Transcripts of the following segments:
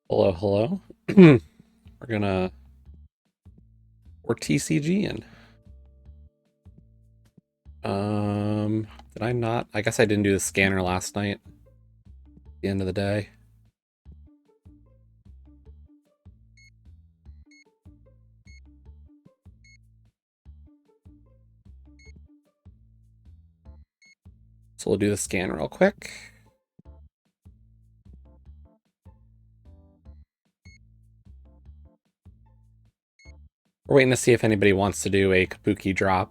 Hello, hello. We're TCG in. Did I not? I guess I didn't do the scanner last night. At the end of the day. So we'll do the scan real quick. We're waiting to see if anybody wants to do a Cabookeydrop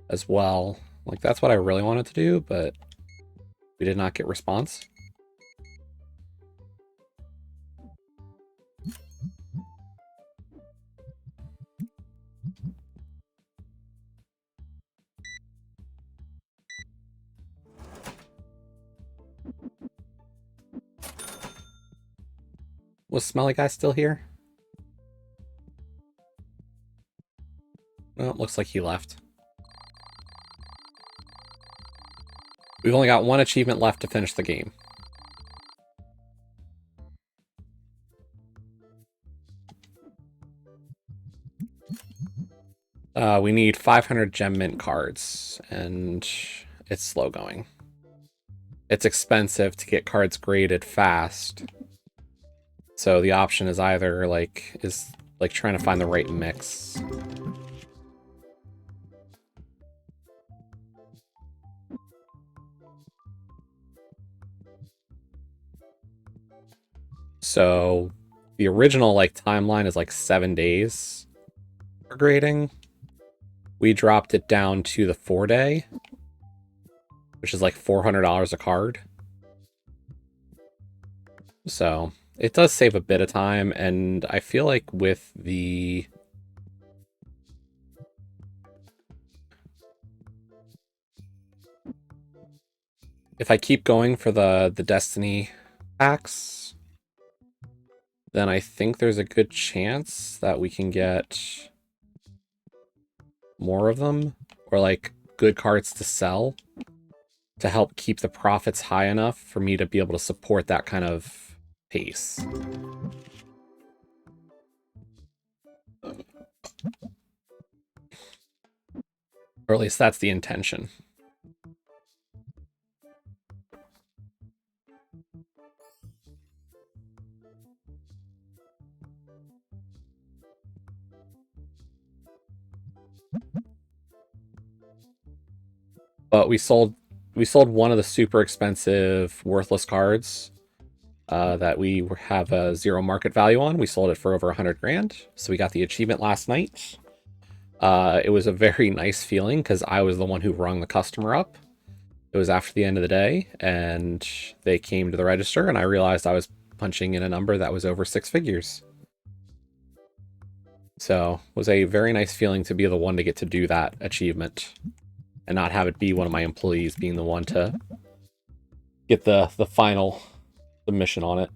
as well. Like, that's what I really wanted to do, but we did not get response. Was Smelly Guy still here? Well, it looks like he left. We've only got one achievement left to finish the game. We need 500 gem mint cards, and it's slow going. It's expensive to get cards graded fast. So the option is either trying to find the right mix. So the original timeline is 7 days for grading. We dropped it down to the 4-day, which is $400 a card. So it does save a bit of time, and I feel like with the if I keep going for the Destiny packs, then I think there's a good chance that we can get more of them, or good cards to sell to help keep the profits high enough for me to be able to support that kind of pace. Or at least that's the intention. But we sold one of the super expensive worthless cards that we have a 0 market value on. We sold it for over 100 grand. So we got the achievement last night. It was a very nice feeling because I was the one who rung the customer up. It was after the end of the day, and they came to the register, and I realized I was punching in a number that was over 6 figures. So it was a very nice feeling to be the one to get to do that achievement and not have it be one of my employees being the one to get the final submission on it.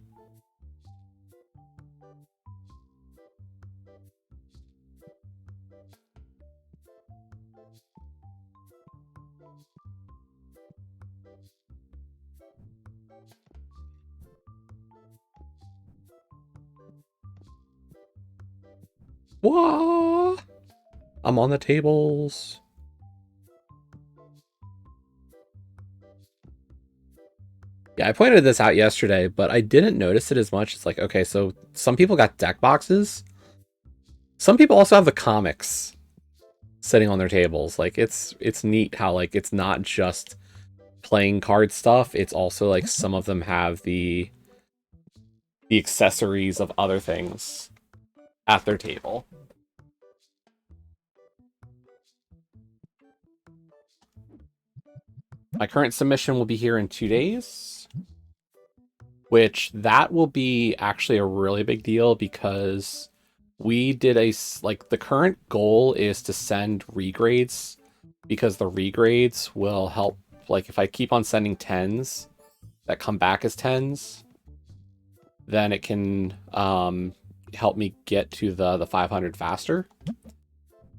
Whoa! I'm on the tables. Yeah, I pointed this out yesterday, but I didn't notice it as much. It's okay, so some people got deck boxes. Some people also have the comics sitting on their tables. It's neat how it's not just playing card stuff. It's also some of them have the accessories of other things at their table. My current submission will be here in 2 days, which that will be actually a really big deal because we did the current goal is to send regrades because the regrades will help. If I keep on sending 10s that come back as 10s, then it can help me get to the 500 faster.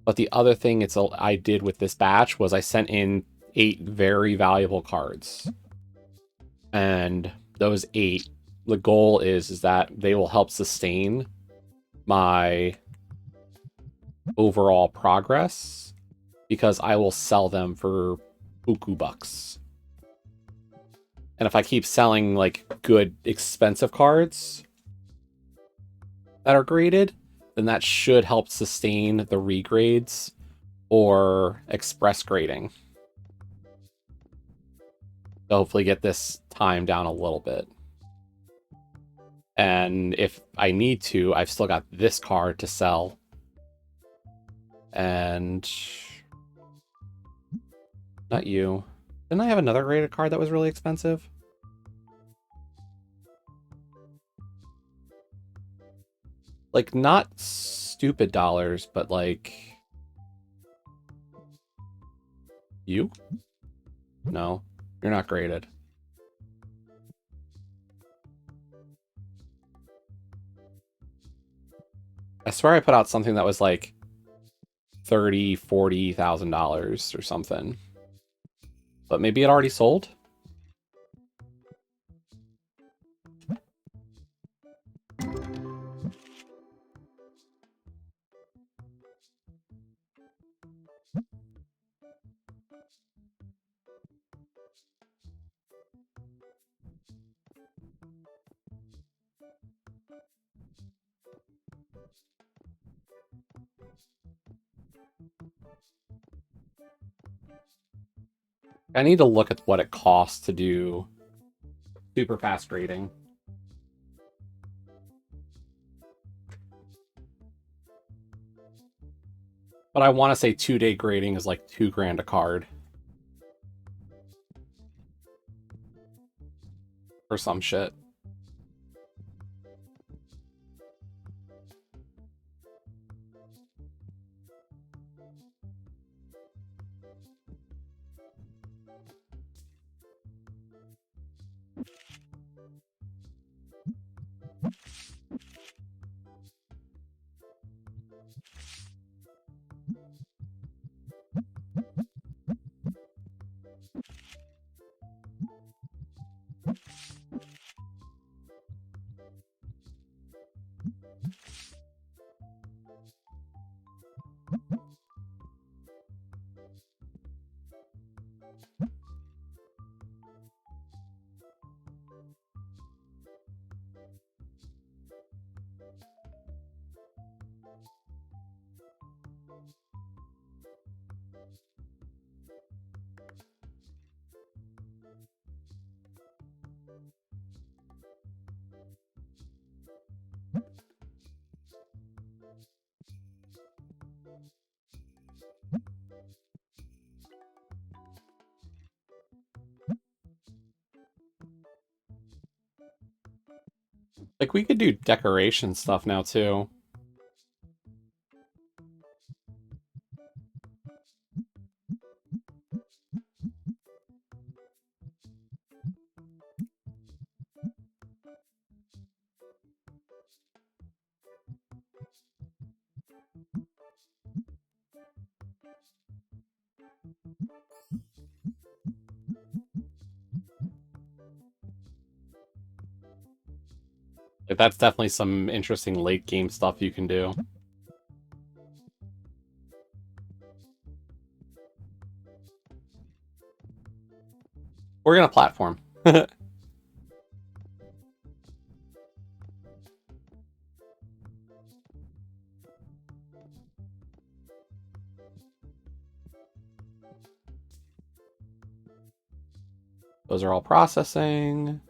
But the other thing I did with this batch was I sent in 8 very valuable cards. And those 8 the goal is that they will help sustain my overall progress because I will sell them for buku bucks. And if I keep selling like good expensive cards that are graded, then that should help sustain the regrades or express grading. So hopefully get this time down a little bit. And if I need to, I've still got this card to sell. And not you. Didn't I have another graded card that was really expensive? Like, not stupid dollars, but like... You? No, you're not graded. I swear I put out something that was like $30,000, $40,000 or something. But maybe it already sold? I need to look at what it costs to do super fast grading. But I want to say 2-day grading is like $2,000 a card. Or some shit. Like, we could do decoration stuff now, too. Like, that's definitely some interesting late game stuff you can do. We're gonna platform. Those are all processing.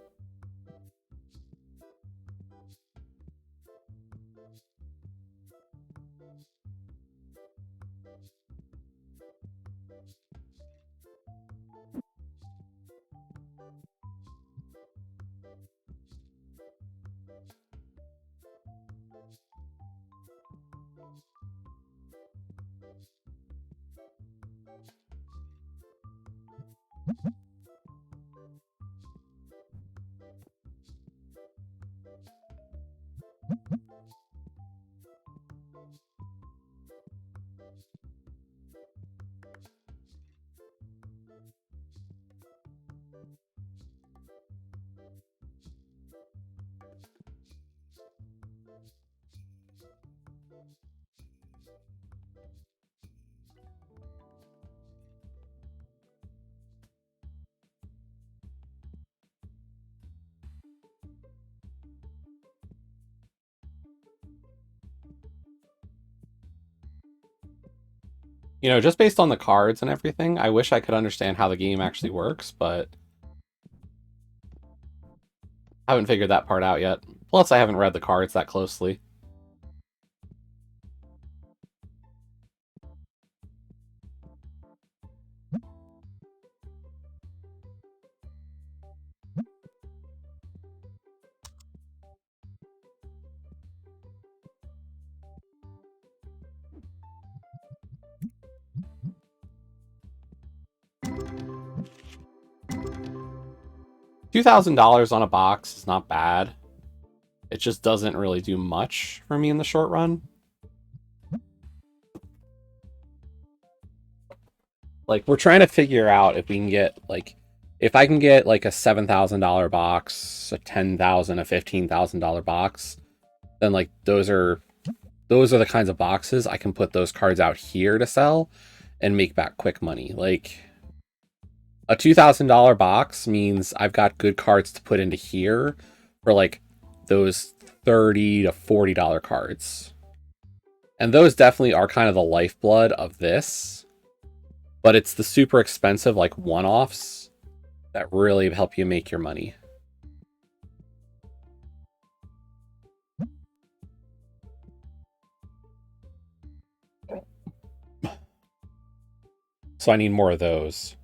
You know, just based on the cards and everything, I wish I could understand how the game actually works, but I haven't figured that part out yet. Plus, I haven't read the cards that closely. $2,000 on a box is not bad. It just doesn't really do much for me in the short run. Like, we're trying to figure out if we can get, like, if I can get, like, a $7,000 box, a $10,000, a $15,000 box, then, like, those are the kinds of boxes I can put those cards out here to sell and make back quick money. Like, a $2,000 box means I've got good cards to put into here for, like, those $30 to $40 cards. And those definitely are kind of the lifeblood of this. But it's the super expensive, like, one-offs that really help you make your money. So I need more of those.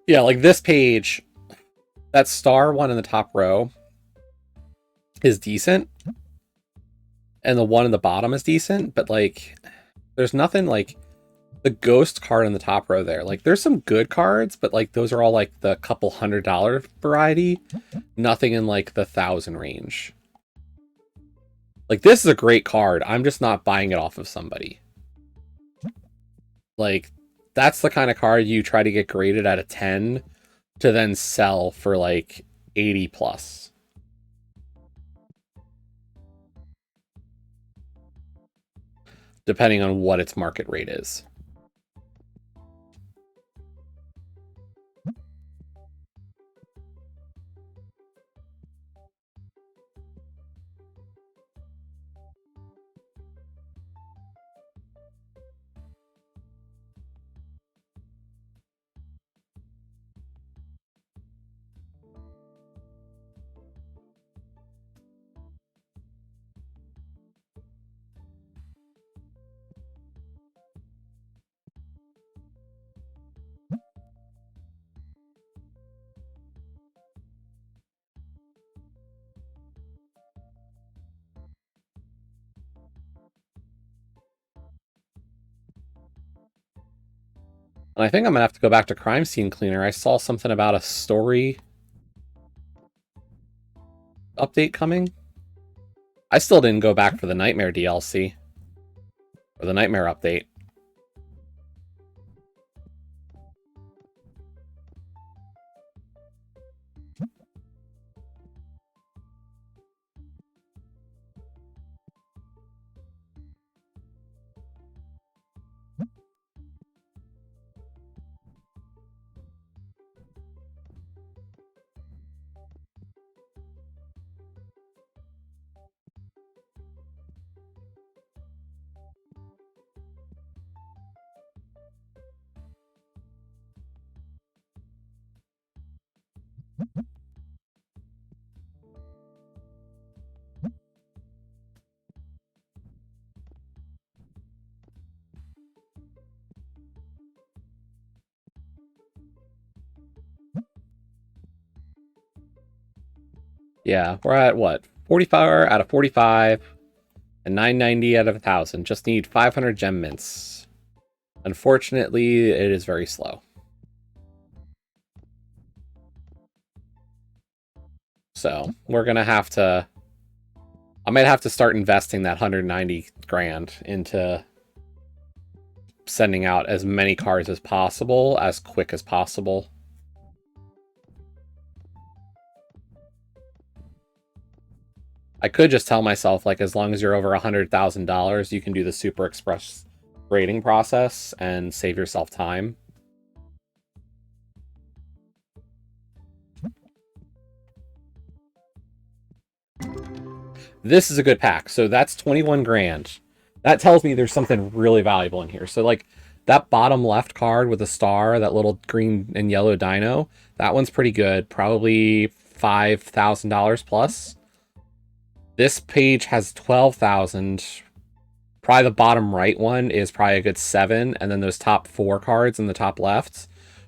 Yeah, like this page, that star one in the top row is decent. And the one in the bottom is decent, but like there's nothing like the ghost card in the top row there. Like there's some good cards, but like those are all like the couple $100 variety. Nothing in like the 1,000 range. Like this is a great card. I'm just not buying it off of somebody. Like that's the kind of card you try to get graded at a 10 to then sell for like 80 plus. Depending on what its market rate is. And I think I'm going to have to go back to Crime Scene Cleaner. I saw something about a story update coming. I still didn't go back for the Nightmare DLC. Or the Nightmare update. Yeah, we're at what? 44 out of 45 and 990 out of 1,000. Just need 500 gem mints. Unfortunately, it is very slow. So, we're going to have to... I might have to start investing that 190 grand into sending out as many cards as possible, as quick as possible. I could just tell myself, like, as long as you're over $100,000, you can do the Super Express grading process and save yourself time. This is a good pack. So that's 21 grand. That tells me there's something really valuable in here. So like that bottom left card with the star, that little green and yellow dino, that one's pretty good. Probably $5,000 plus. This page has 12,000. Probably the bottom right one is probably a good 7, and then those top 4 cards in the top left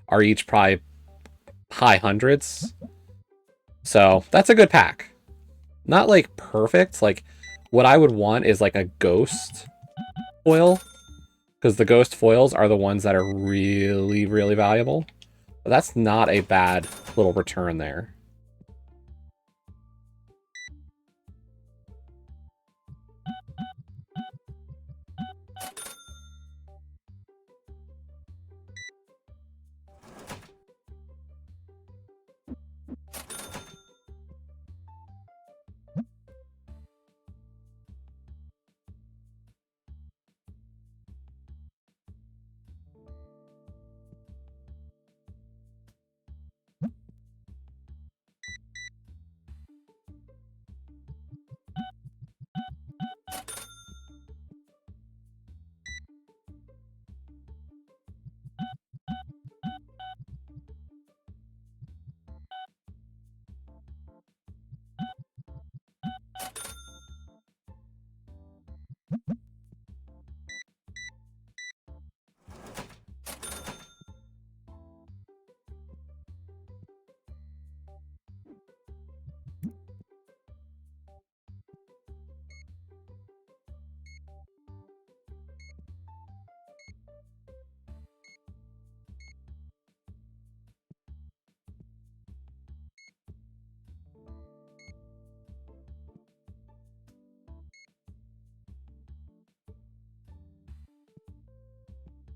are each probably high hundreds. So that's a good pack. Not like perfect. Like what I would want is like a ghost foil, because the ghost foils are the ones that are really, really valuable. But that's not a bad little return there.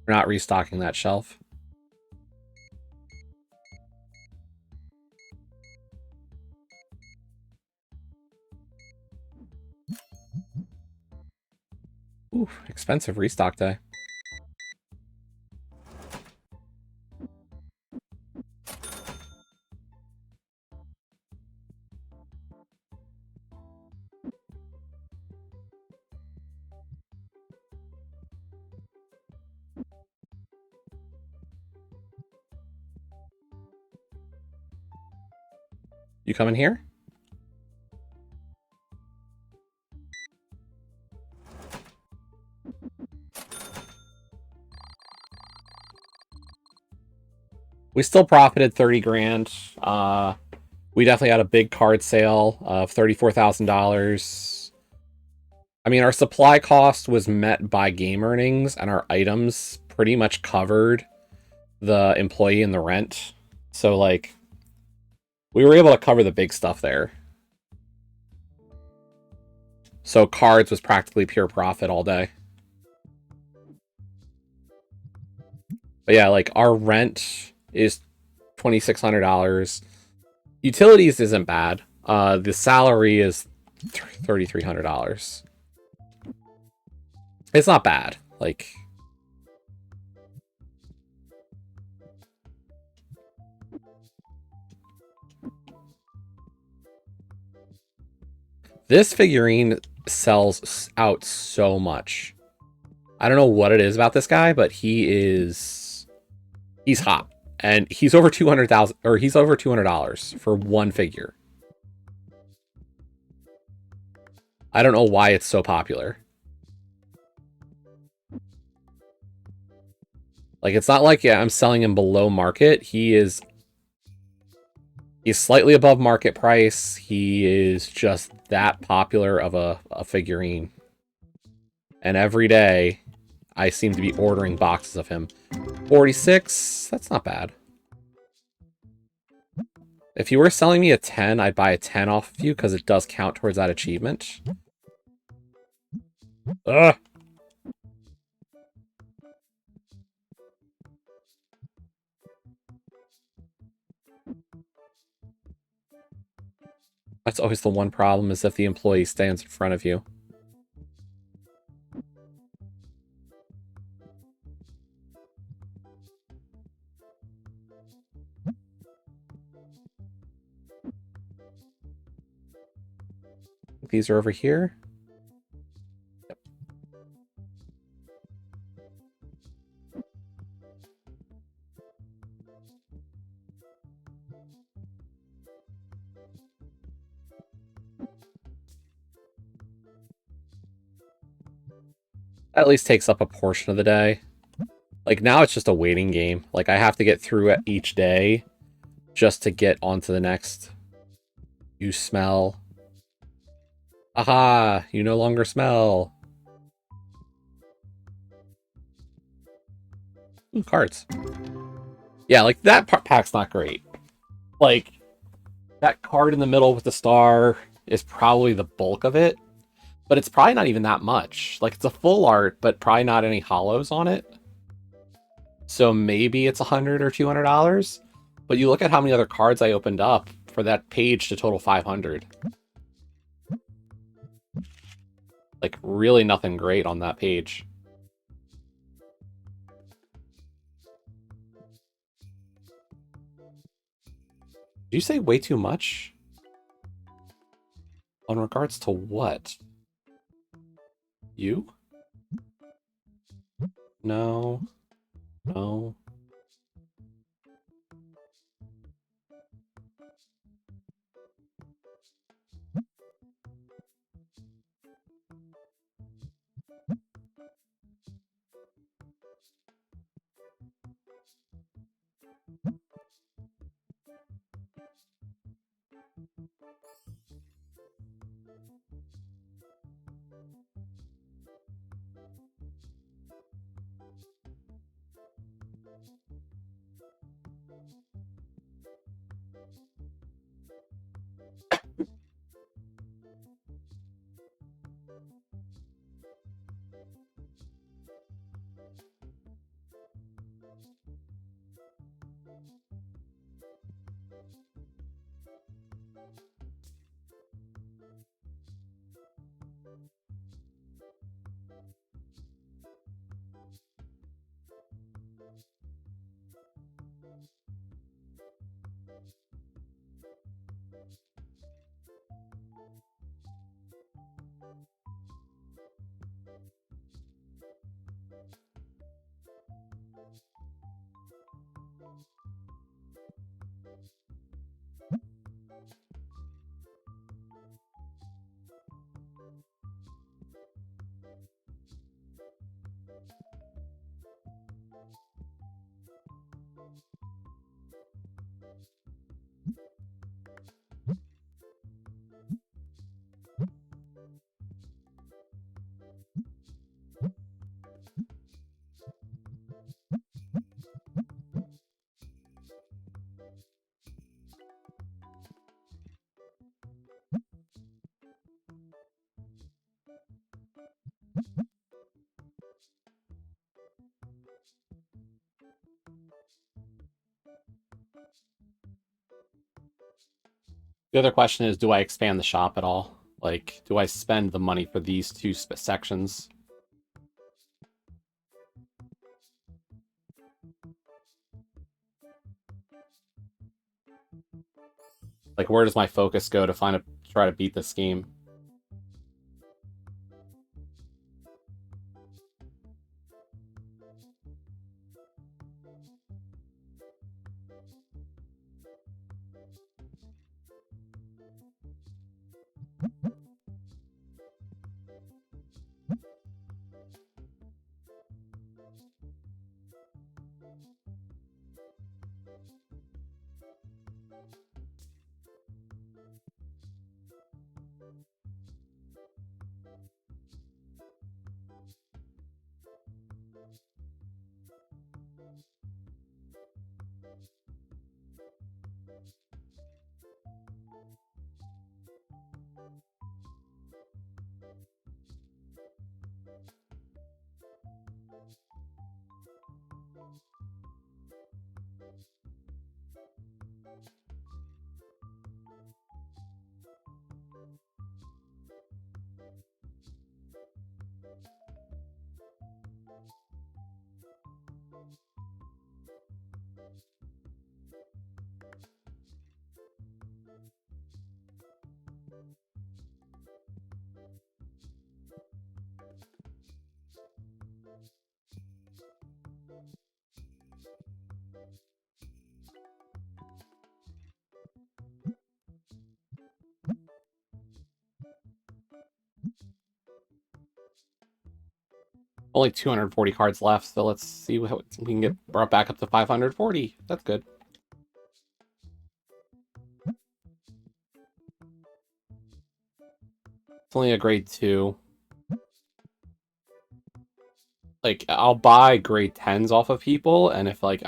We're not restocking that shelf. Ooh, expensive restock day. You coming here? We still profited 30 grand. We definitely had a big card sale of $34,000. I mean, our supply cost was met by game earnings, and our items pretty much covered the employee and the rent. So, like, we were able to cover the big stuff there. So cards was practically pure profit all day. But yeah, like, our rent is $2,600. Utilities isn't bad. The salary is $3,300. It's not bad. Like, this figurine sells out so much. I don't know what it is about this guy, but he's hot. And he's over 200,000, or he's over $200 for one figure. I don't know why it's so popular. Like, it's not like, yeah, I'm selling him below market. He's slightly above market price. He is just that popular of a figurine. And every day, I seem to be ordering boxes of him. 46, that's not bad. If you were selling me a 10, I'd buy a 10 off of you, because it does count towards that achievement. Ugh! That's always the one problem, is if the employee stands in front of you. these are over here. Yep. That at least takes up a portion of the day. Like, now it's just a waiting game. Like, I have to get through it each day just to get onto the next. You smell. Aha! You no longer smell. Ooh, cards. Yeah, like, that pack's not great. Like, that card in the middle with the star is probably the bulk of it. But it's probably not even that much. Like, it's a full art, but probably not any hollows on it. So maybe it's $100 or $200. But you look at how many other cards I opened up for that page to total 500. Like, really nothing great on that page. Did you say way too much? On regards to what? You? No. No. The other question is, do I expand the shop at all? Like, do I spend the money for these two sections? Like, where does my focus go to try to beat this game? Only 240 cards left, so let's see what we can get brought back up to 540. That's good. It's only a grade 2. Like, I'll buy grade 10s off of people, and if, like,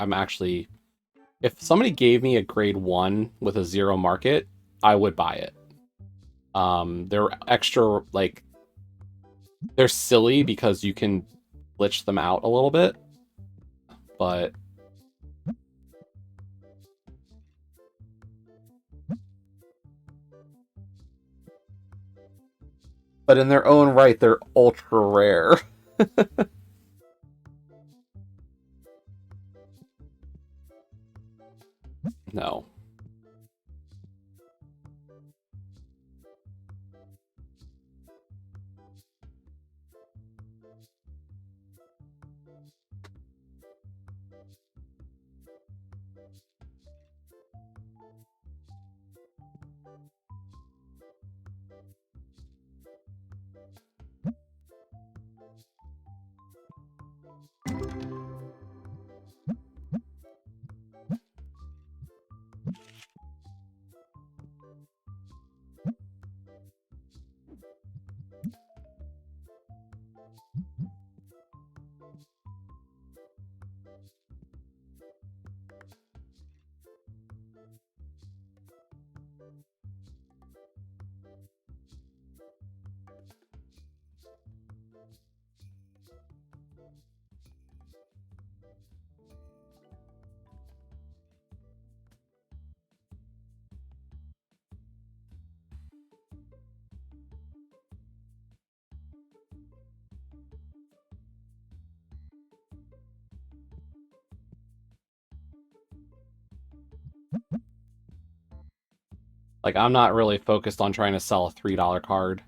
if somebody gave me a grade 1 with a 0 market, I would buy it. They're extra, like, they're silly because you can glitch them out a little bit, but in their own right, they're ultra rare. No. Like, I'm not really focused on trying to sell a $3 card.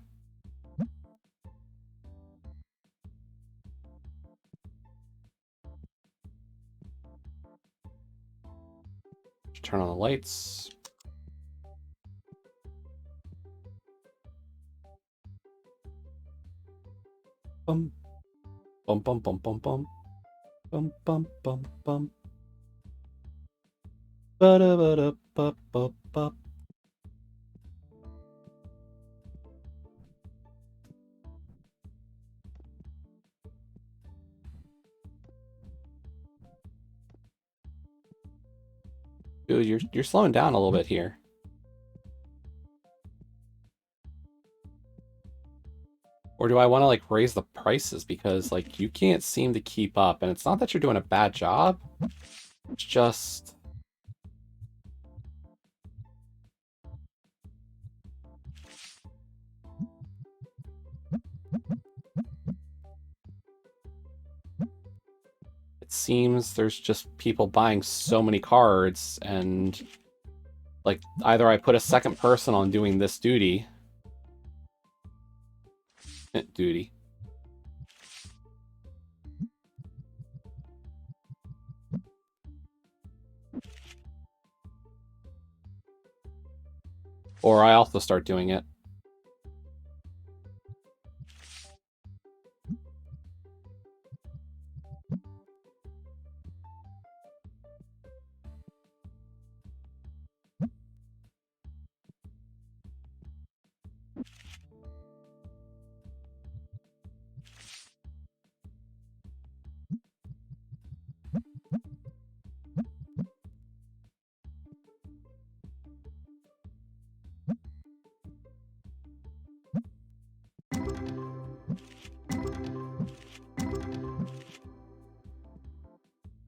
Turn on the lights. Bum. Bum, bum, bum, bum, bum. Bum, bum, bum, bum. Ba-da-ba-da-ba-ba-ba. Dude, you're slowing down a little bit here. Or do I want to, like, raise the prices? Because, like, you can't seem to keep up. And it's not that you're doing a bad job. It's just... it seems there's just people buying so many cards, and, like, either I put a second person on doing this duty... duty. Or I also start doing it.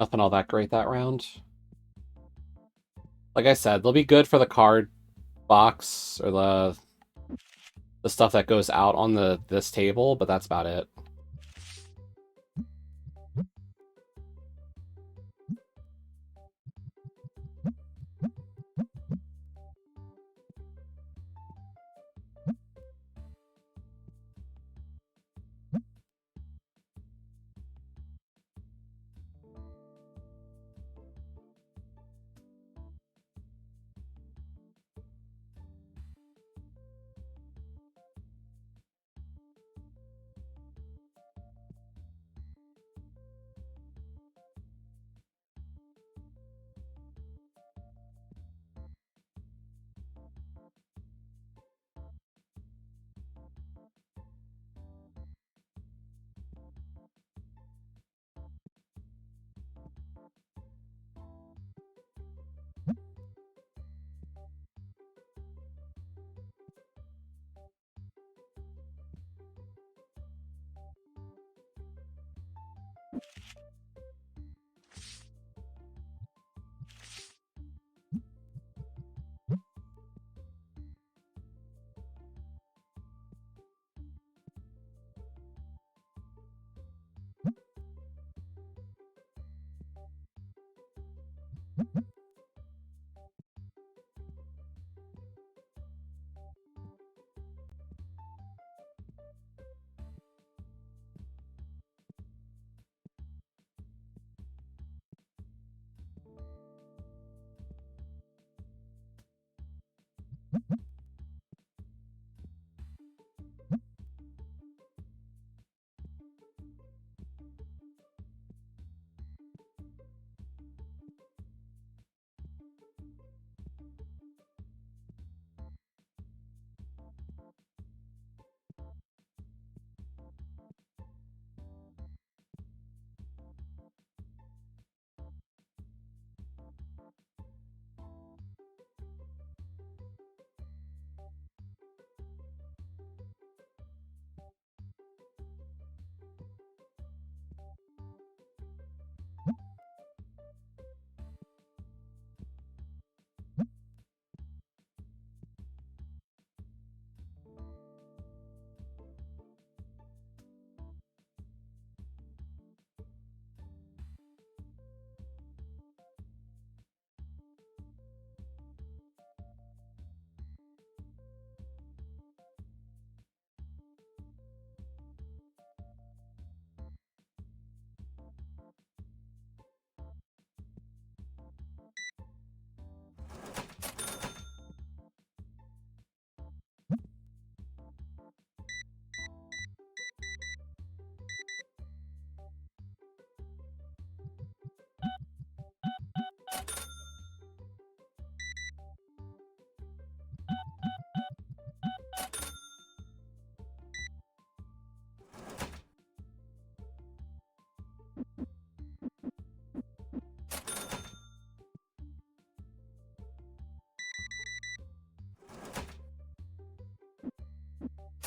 Nothing all that great that round. Like I said, they'll be good for the card box, or the stuff that goes out on this table, but that's about it.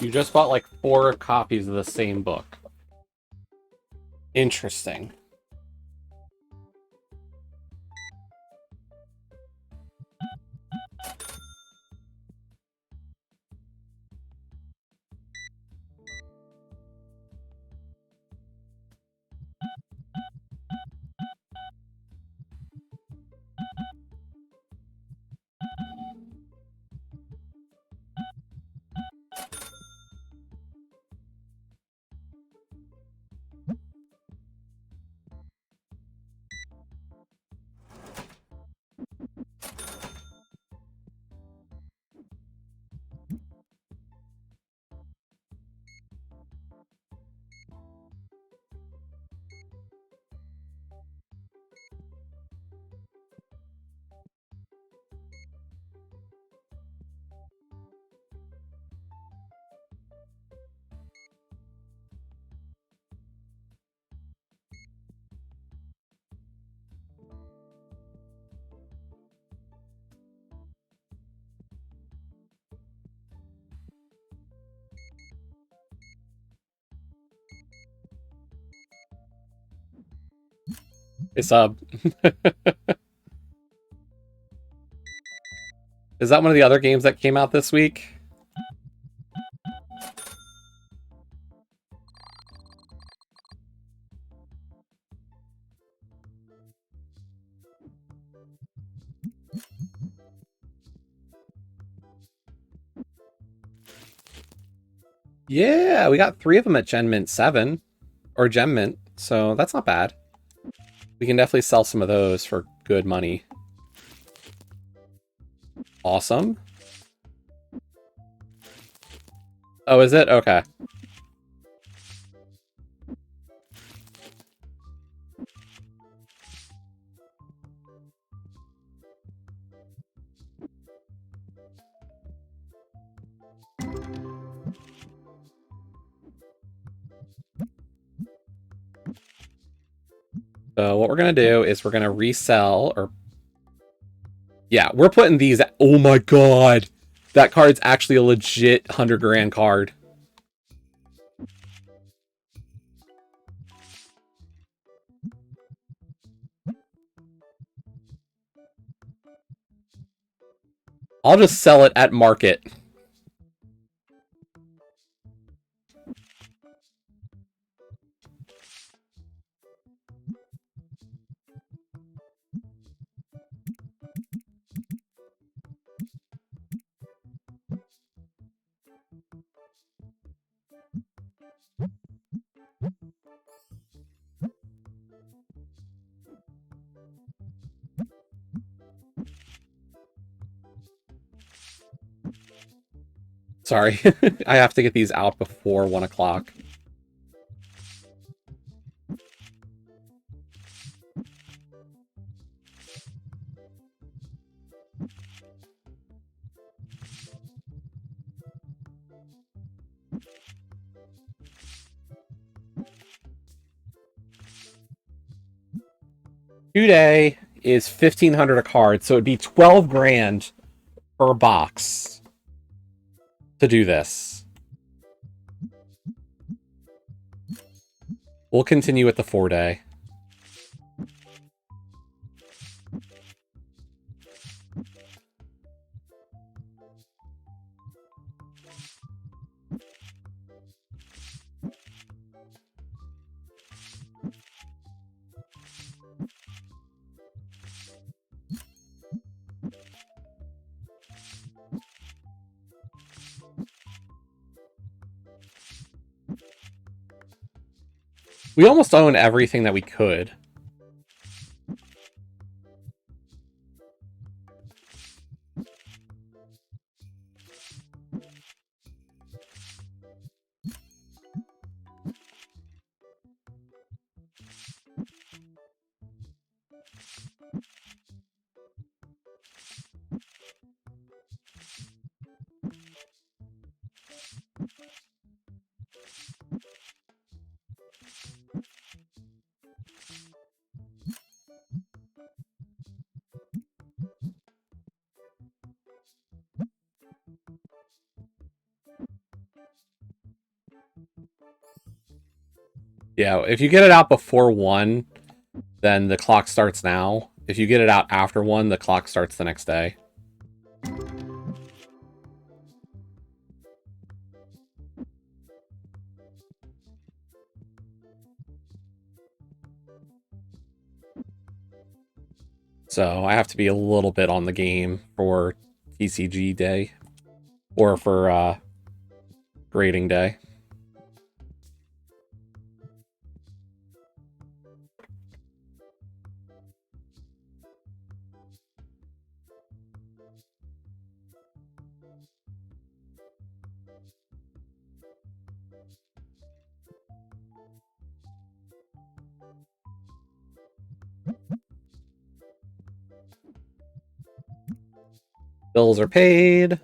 You just bought like 4 copies of the same book. Interesting. It's Is that one of the other games that came out this week? Yeah, we got 3 of them at Gen Mint 7. Or Gem Mint, so that's not bad. We can definitely sell some of those for good money. Awesome. Oh, is it? Okay. So what we're going to do is we're going to resell, or... Yeah, we're putting these... Oh my god! That card's actually a legit 100 grand card. I'll just sell it at market. Sorry, I have to get these out before 1 o'clock. Today is 1,500 a card, so it'd be 12 grand per box to do this. We'll continue with the 4-day. We almost own everything that we could. Yeah, if you get it out before 1, then the clock starts now. If you get it out after 1, the clock starts the next day. So I have to be a little bit on the game for TCG day. Or for grading day. Bills are paid.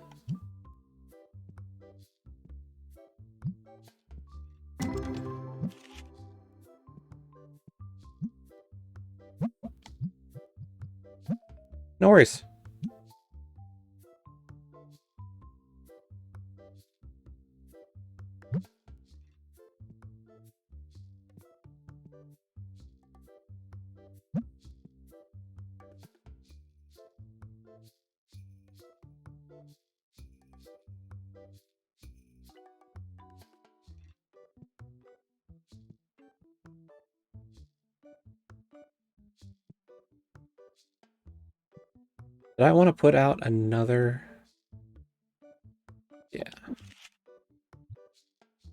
No worries. Did I want to put out another? Yeah.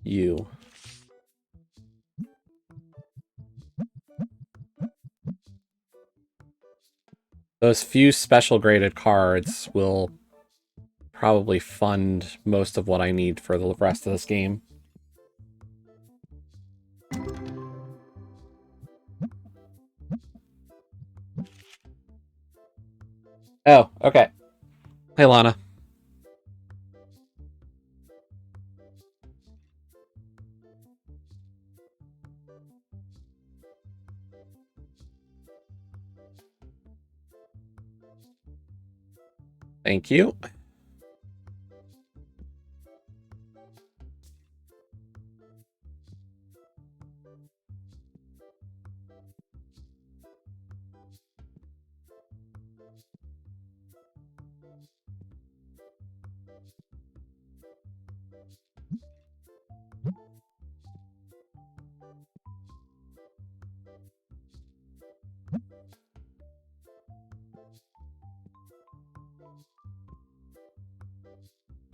You. Those few special graded cards will probably fund most of what I need for the rest of this game. Oh, okay. Hey, Lana. Thank you.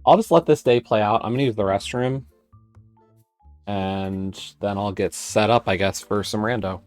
I'll just let this day play out. I'm gonna use the restroom, and then I'll get set up, I guess, for some rando.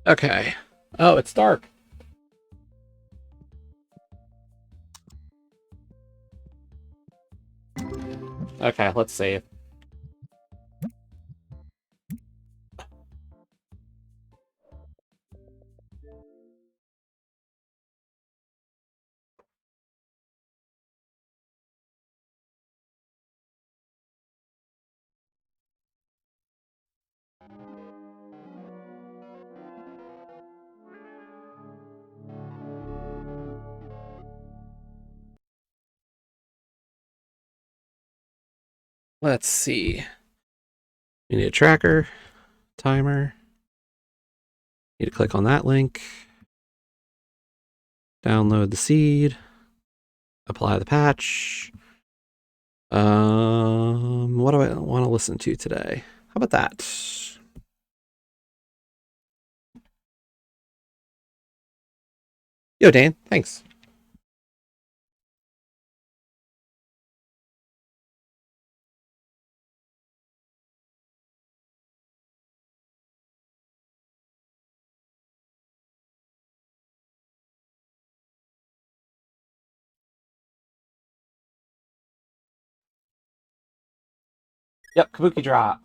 Okay. Oh, it's dark. Okay, let's save. Let's see. We need a tracker, timer. Need to click on that link. Download the seed. Apply the patch. What do I want to listen to today? How about that? Yo, Dan, thanks. Yep, Cabookeydrop.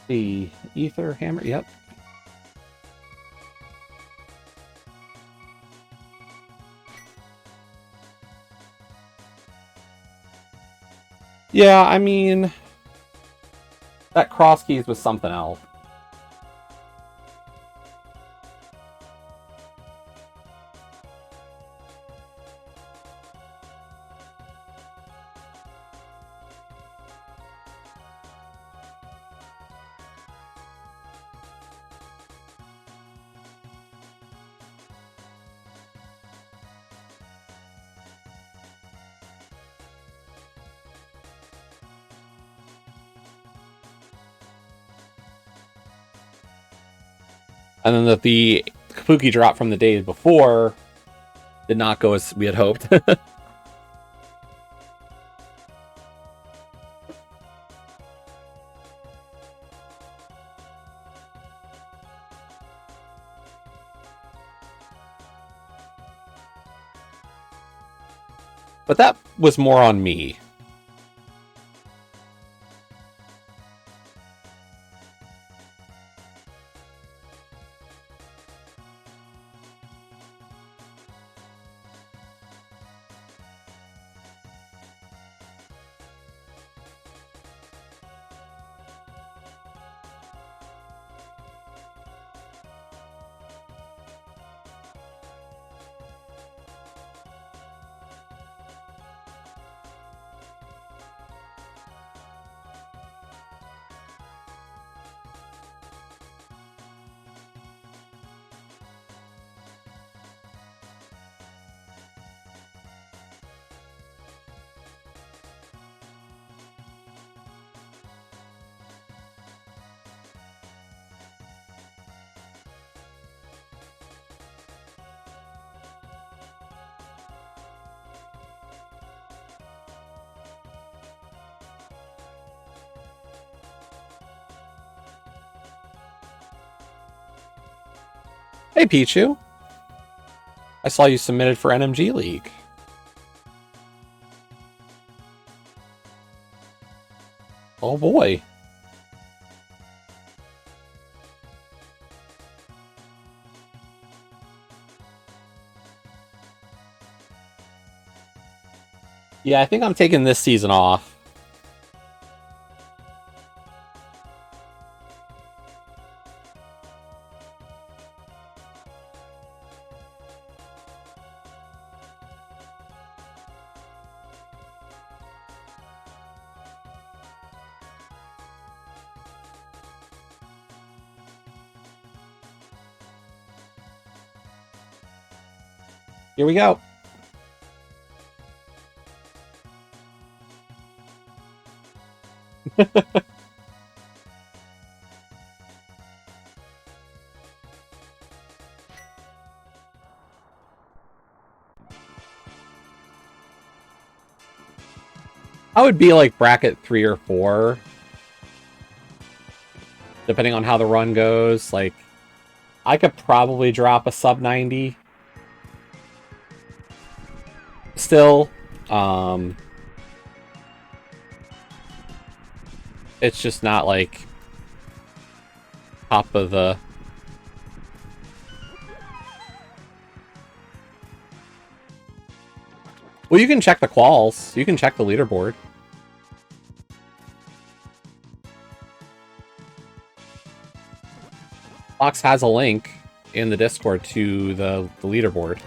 The Ether Hammer, yep. Yeah, I mean, that cross keys was something else. And then the Cabookeydrop from the days before did not go as we had hoped. But that was more on me. Hey, Pichu. I saw you submitted for NMG League. Oh boy. Yeah, I think I'm taking this season off. Here we go. I would be like bracket 3 or 4. Depending on how the run goes. Like, I could probably drop a sub 90. Still. It's just not like top of the... Well, you can check the quals. You can check the leaderboard. Fox has a link in the Discord to the leaderboard.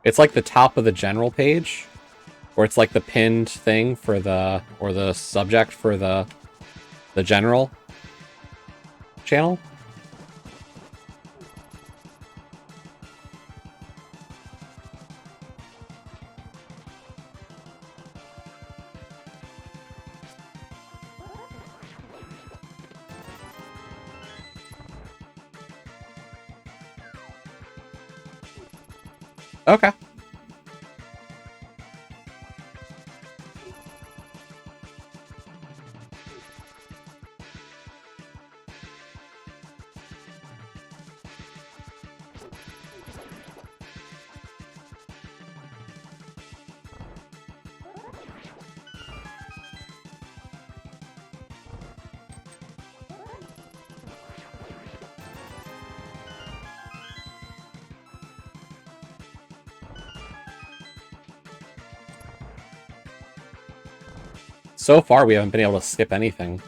It's like the top of the general page, or it's like the pinned thing for the, or the subject for the general channel. Okay. So far, we haven't been able to skip anything.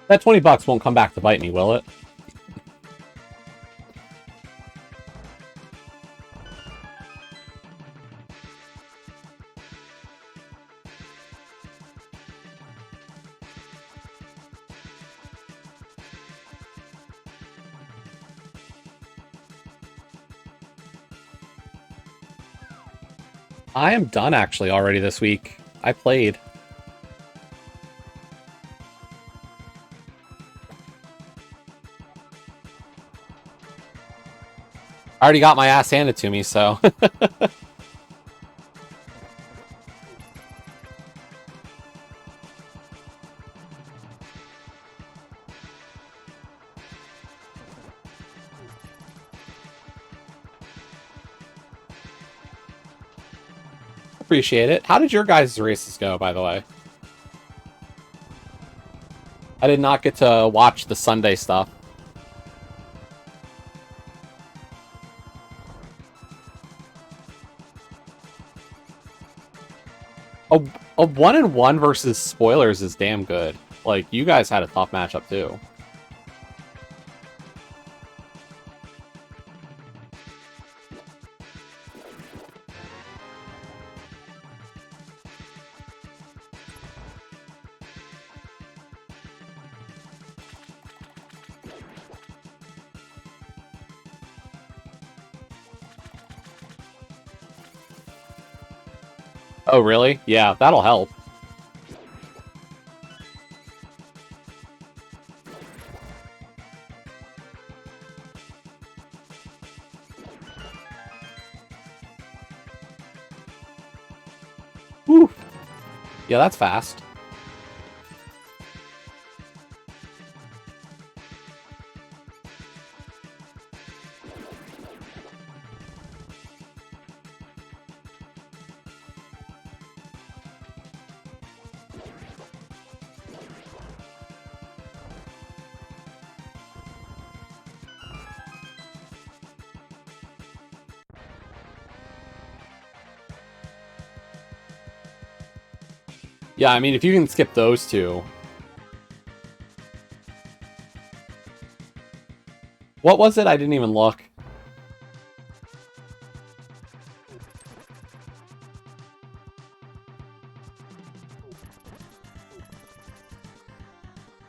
That $20 won't come back to bite me, will it? I am done, actually, already this week. I played. I already got my ass handed to me, so... Appreciate it. How did your guys' races go, by the way? I did not get to watch the Sunday stuff. A 1-1 versus spoilers is damn good. Like, you guys had a tough matchup, too. Oh, really? Yeah, that'll help. Whew. Yeah, that's fast. Yeah, I mean, if you can skip those two... What was it? I didn't even look.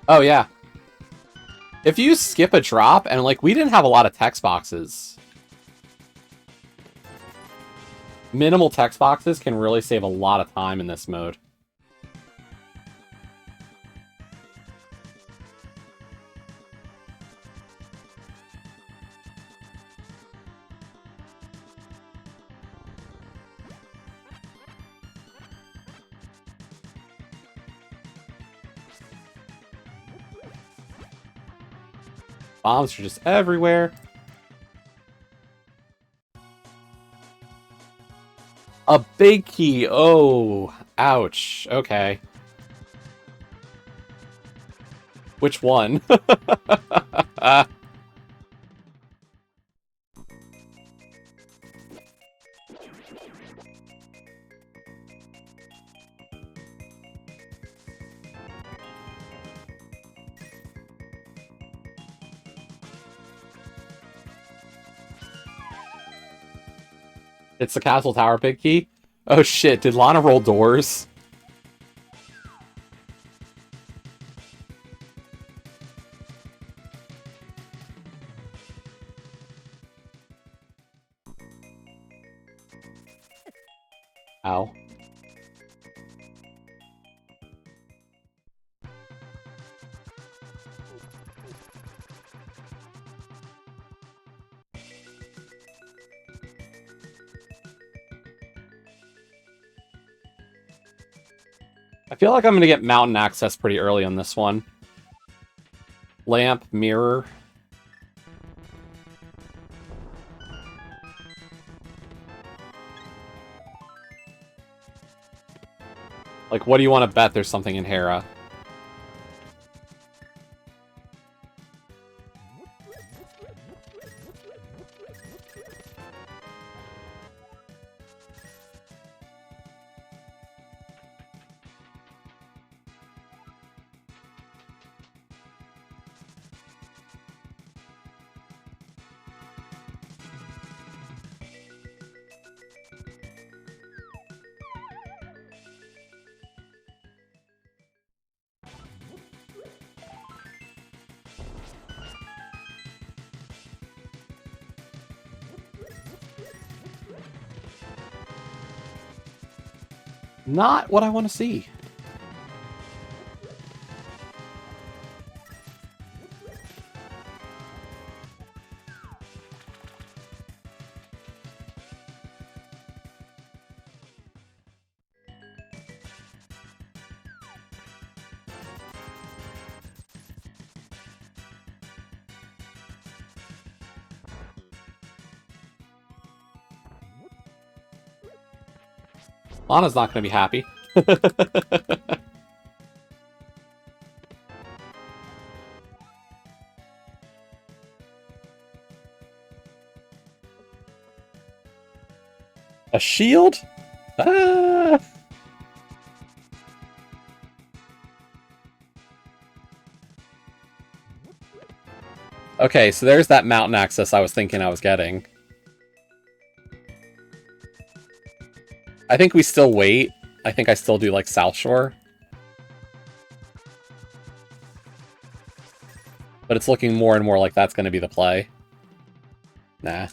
Oh, yeah. If you skip a drop, and, like, we didn't have a lot of text boxes. Minimal text boxes can really save a lot of time in this mode. Bombs are just everywhere. A big key. Oh, ouch. Okay. Which one? It's the castle tower big key? Oh shit, did Lana roll doors? Ow. I feel like I'm gonna get mountain access pretty early on this one. Lamp, mirror. Like, what do you want to bet there's something in Hera? Not what I want to see. Lana's not going to be happy. A shield? Ah! Okay, so there's that mountain access I was thinking I was getting. I think we still wait. I think I still do, like, South Shore. But it's looking more and more like that's going to be the play. Nah.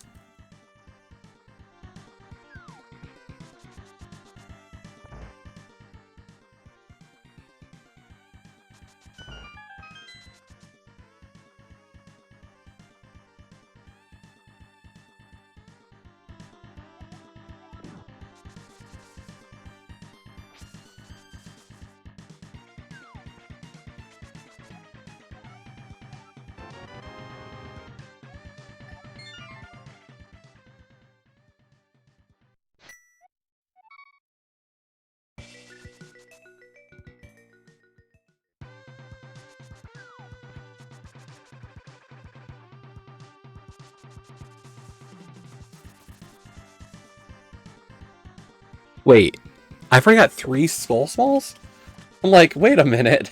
Wait, I forgot 3 Skull Smalls? I'm like, wait a minute.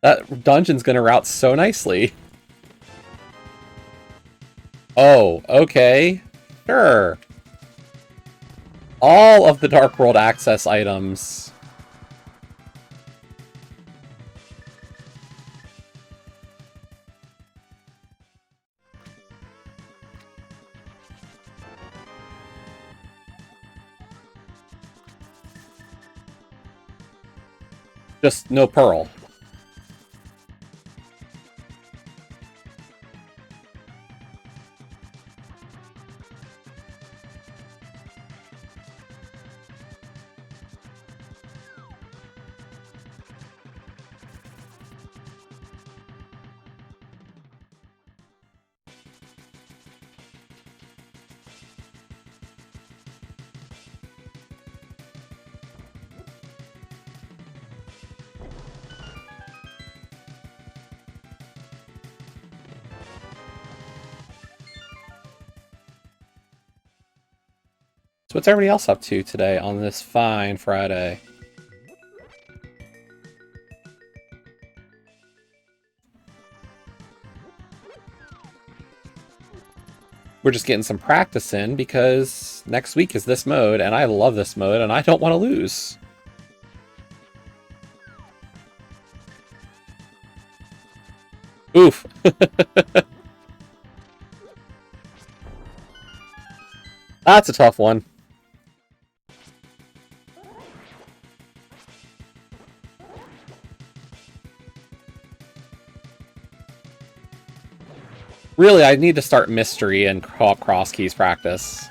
That dungeon's gonna route so nicely. Oh, okay. Sure. All of the Dark World access items. Just no Pearl. What's everybody else up to today on this fine Friday? We're just getting some practice in because next week is this mode, and I love this mode, and I don't want to lose. Oof. That's a tough one. Really, I need to start mystery and cross keys practice.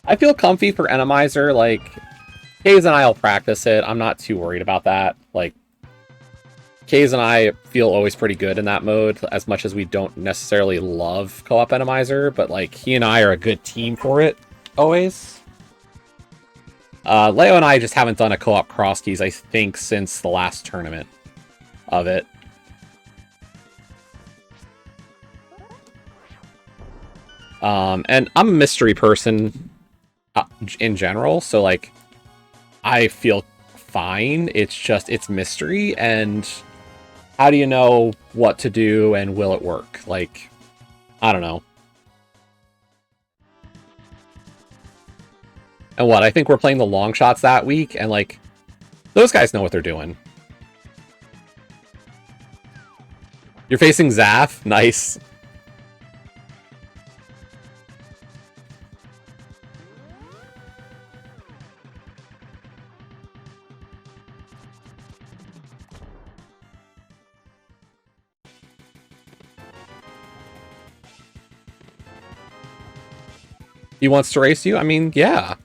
I feel comfy for Enemizer, like, Kaze and I will practice it. I'm not too worried about that. Like, Kaze and I feel always pretty good in that mode, as much as we don't necessarily love co-op Enemizer, but, like, he and I are a good team for it, always. Leo and I just haven't done a co-op cross keys, I think, since the last tournament of it. And I'm a mystery person in general, so, like, I feel fine. It's just, it's mystery, and how do you know what to do, and will it work? Like, I don't know. And what, I think we're playing the long shots that week, and, like, those guys know what they're doing. You're facing Zaf? Nice. He wants to race you? I mean, yeah.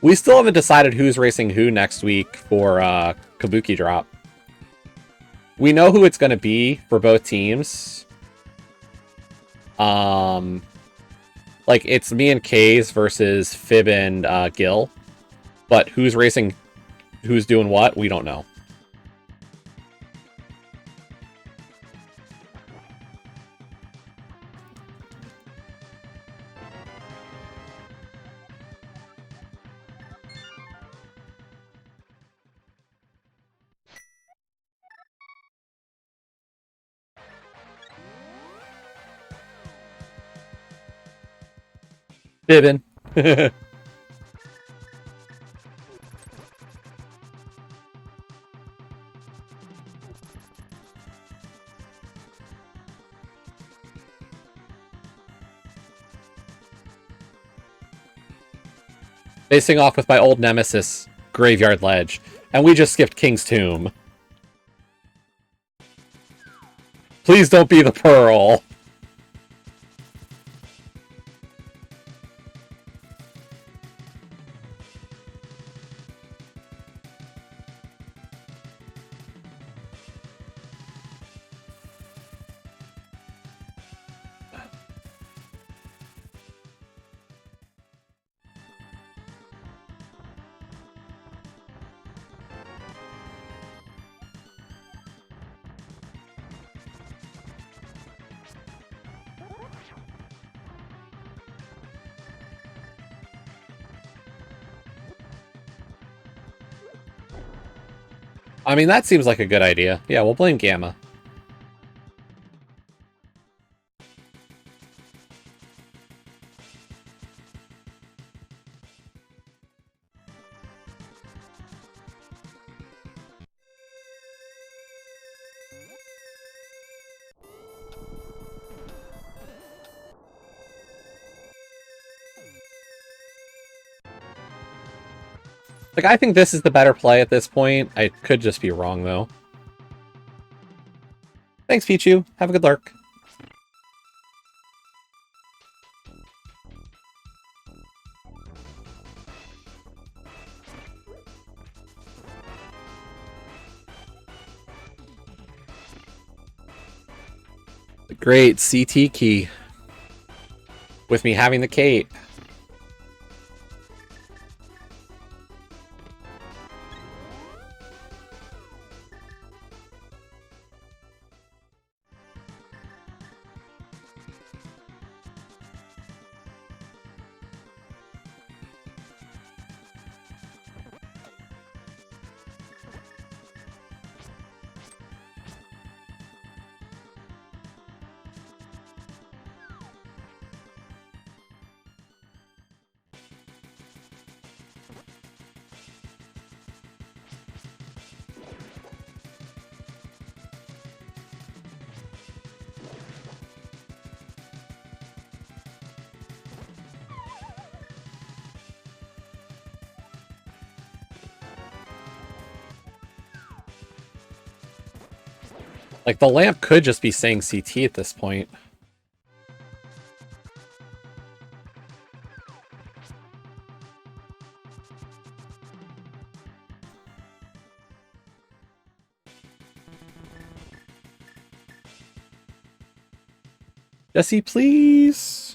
We still haven't decided who's racing who next week for Cabookeydrop. We know who it's going to be for both teams. Like, it's me and Kaze versus Fib and Gil. But who's racing, who's doing what, we don't know. Fibbin. Facing off with my old nemesis, Graveyard Ledge. And we just skipped King's Tomb. Please don't be the Pearl. I mean, that seems like a good idea. Yeah, we'll blame Gamma. Like, I think this is the better play at this point. I could just be wrong, though. Thanks, Pichu. Have a good lurk. The great CT key. With me having the cape. Like, the lamp could just be saying CT at this point. Jesse, please.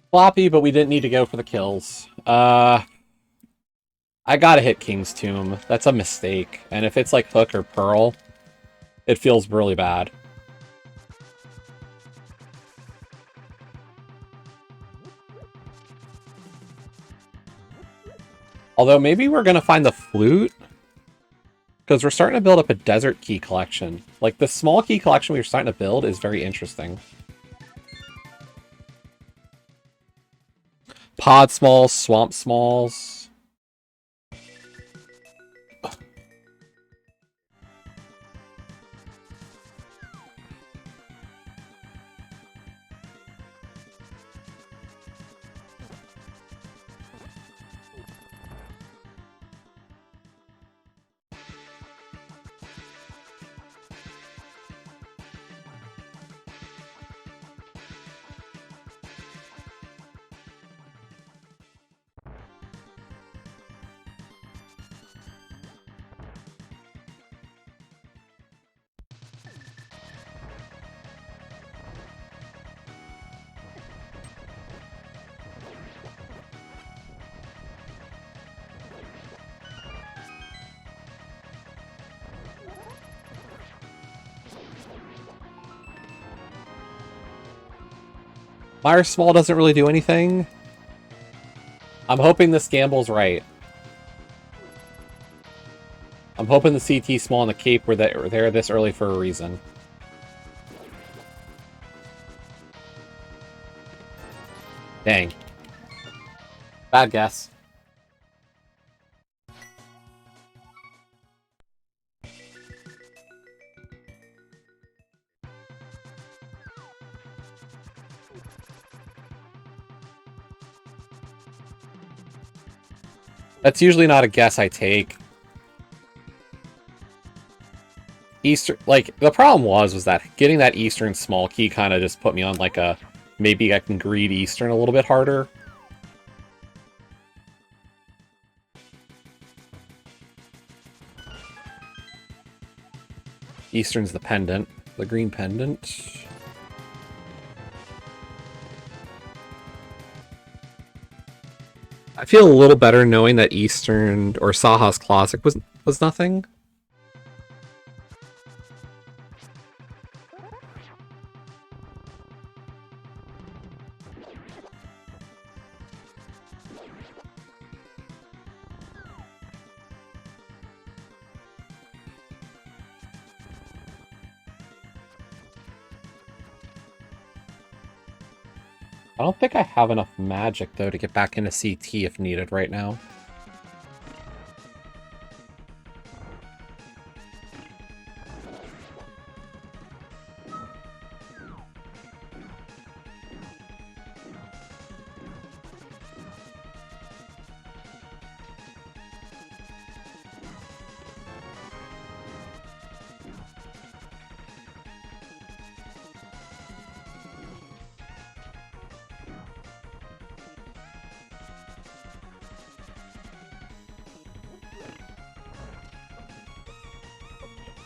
Floppy, but we didn't need to go for the kills. I gotta hit King's Tomb. That's a mistake. And if it's like Hook or Pearl, it feels really bad. Although maybe we're gonna find the flute. Because we're starting to build up a desert key collection. Like, the small key collection we were starting to build is very interesting. Pod Smalls, Swamp Smalls. Fire Small doesn't really do anything. I'm hoping this gamble's right. I'm hoping the CT Small and the Cape were there this early for a reason. Dang. Bad guess. That's usually not a guess I take. Eastern, like, the problem was that getting that Eastern small key kind of just put me on, like, a... Maybe I can greed Eastern a little bit harder. Eastern's the pendant. The green pendant. I feel a little better knowing that Eastern or Saha's Classic was nothing. I don't think I have enough magic, though, to get back into CT if needed right now.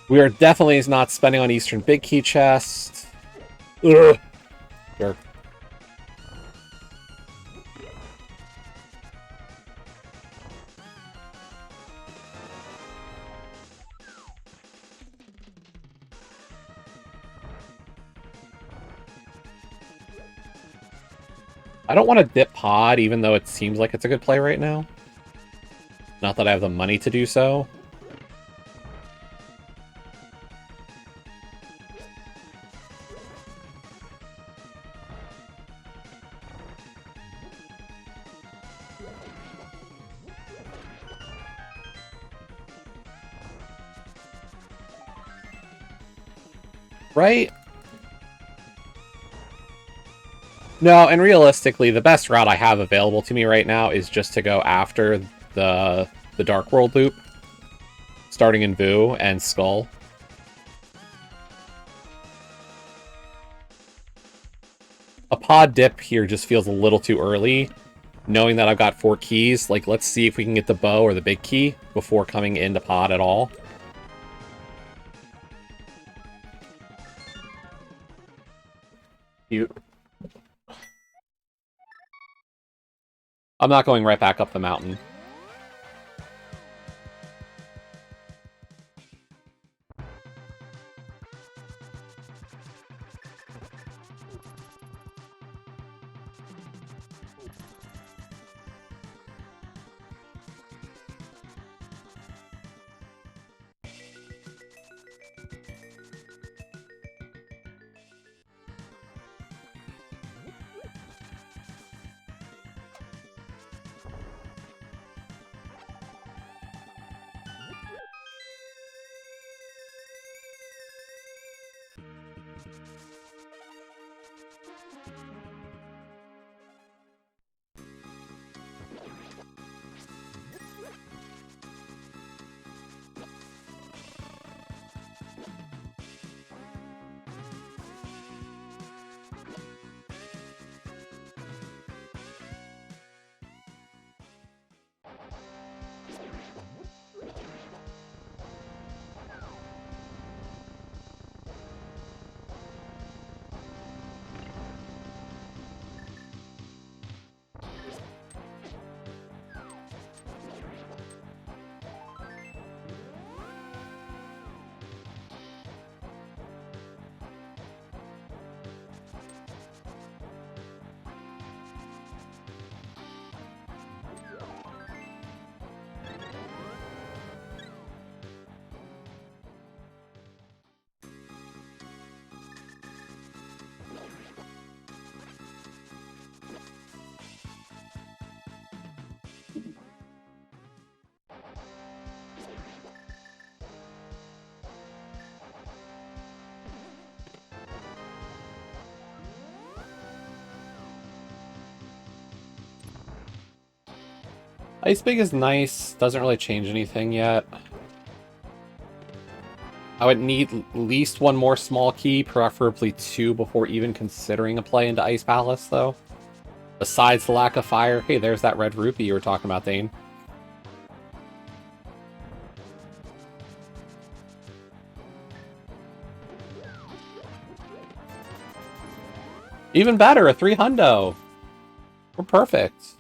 We are definitely not spending on Eastern Big Key Chest. Ugh. Sure. I don't want to dip pod, even though it seems like it's a good play right now. Not that I have the money to do so. Right? No, and realistically, the best route I have available to me right now is just to go after the Dark World loop, starting in Vu and Skull. A pod dip here just feels a little too early. Knowing that I've got 4 keys, like, let's see if we can get the bow or the big key before coming into pod at all. I'm not going right back up the mountain. Ice Big is nice, doesn't really change anything yet. I would need at least 1 more small key, preferably 2 before even considering a play into Ice Palace, though. Besides the lack of fire. Hey, there's that red rupee you were talking about, Thane. Even better, a 3-hundo. We're perfect.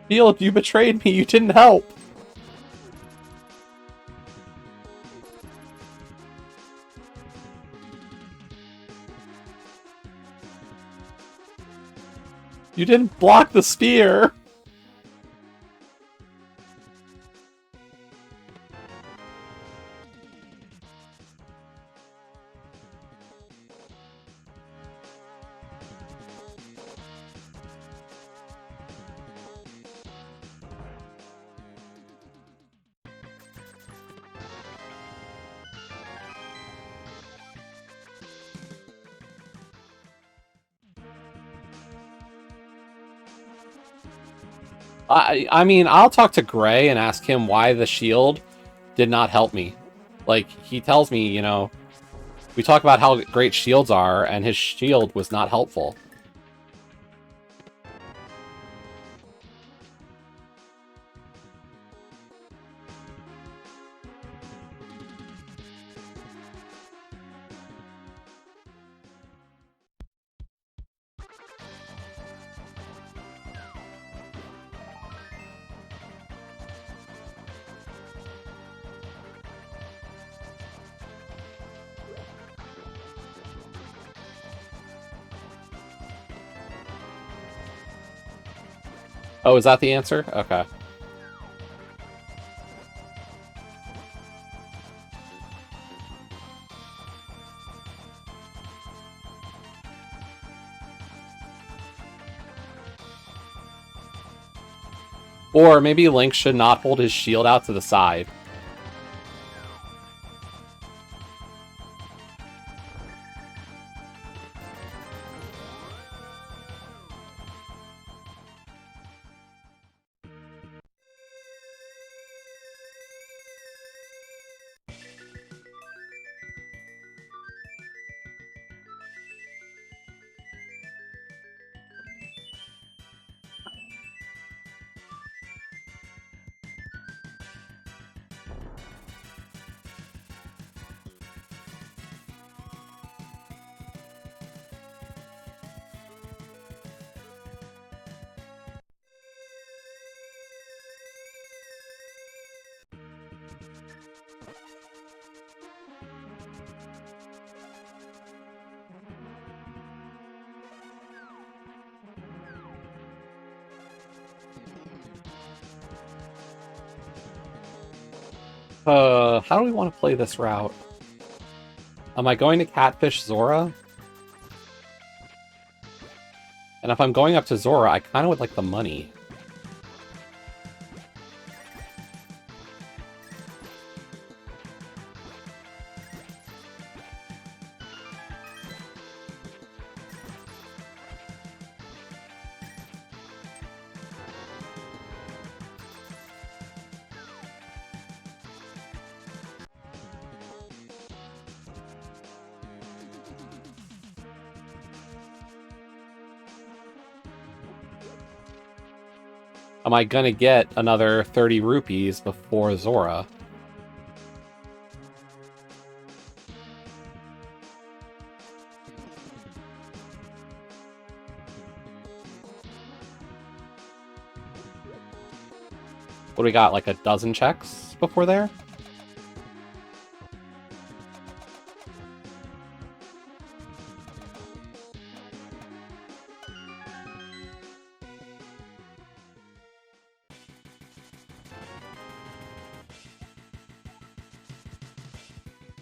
Shield, you betrayed me. You didn't help. You didn't block the spear. I mean, I'll talk to Gray and ask him why the shield did not help me. Like, he tells me, you know, we talk about how great shields are, and his shield was not helpful. Oh, is that the answer? Okay. Or maybe Link should not hold his shield out to the side. How do we want to play this route? Am I going to catfish Zora? And if I'm going up to Zora, I kind of would like the money. Am I gonna get another 30 rupees before Zora? What do we got, like a dozen checks before there?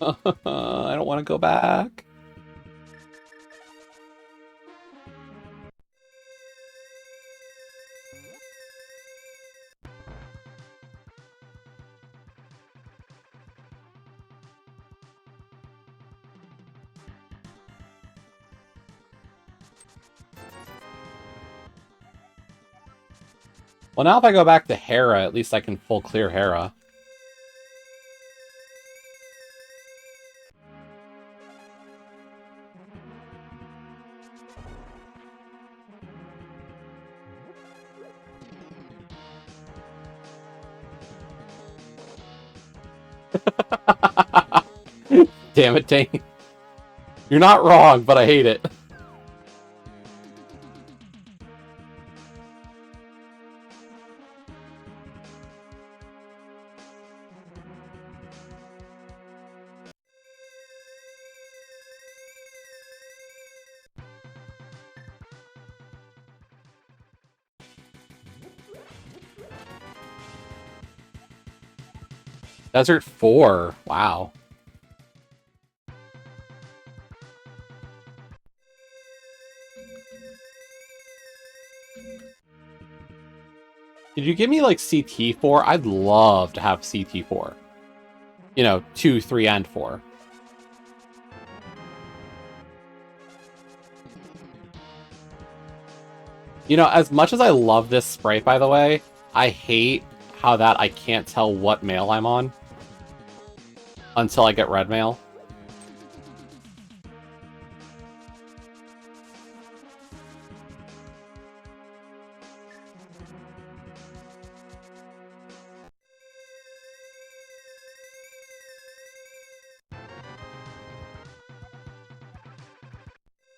I don't want to go back. Well, now if I go back to Hera, at least I can full clear Hera. Damn it, Dane. You're not wrong, but I hate it. Desert 4. Wow. Did you give me, like, CT4? I'd love to have CT4. You know, 2, 3, and 4. You know, as much as I love this sprite, by the way, I hate how that I can't tell what mail I'm on until I get red mail.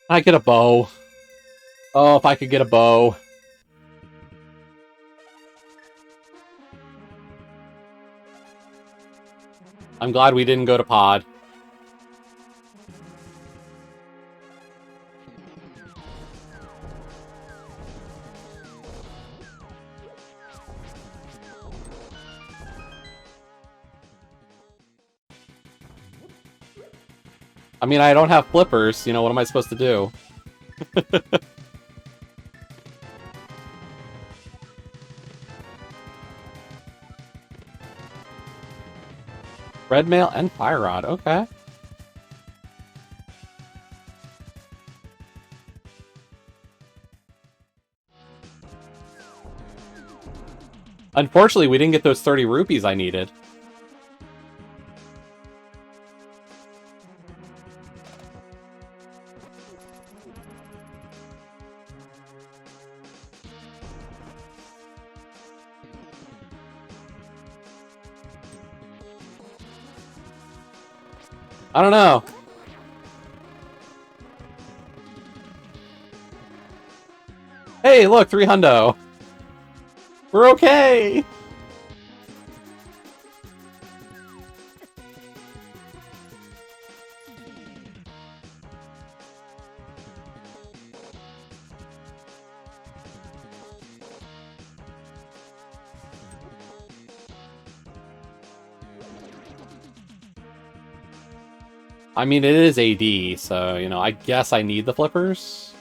I get a bow. Oh, if I could get a bow. I'm glad we didn't go to pod. I mean, I don't have flippers. You know, what am I supposed to do? Red mail and fire rod. Okay. Unfortunately, we didn't get those 30 rupees I needed. I don't know. Hey, look, 3 hundo. We're okay. I mean, it is AD, so, you know, I guess I need the flippers.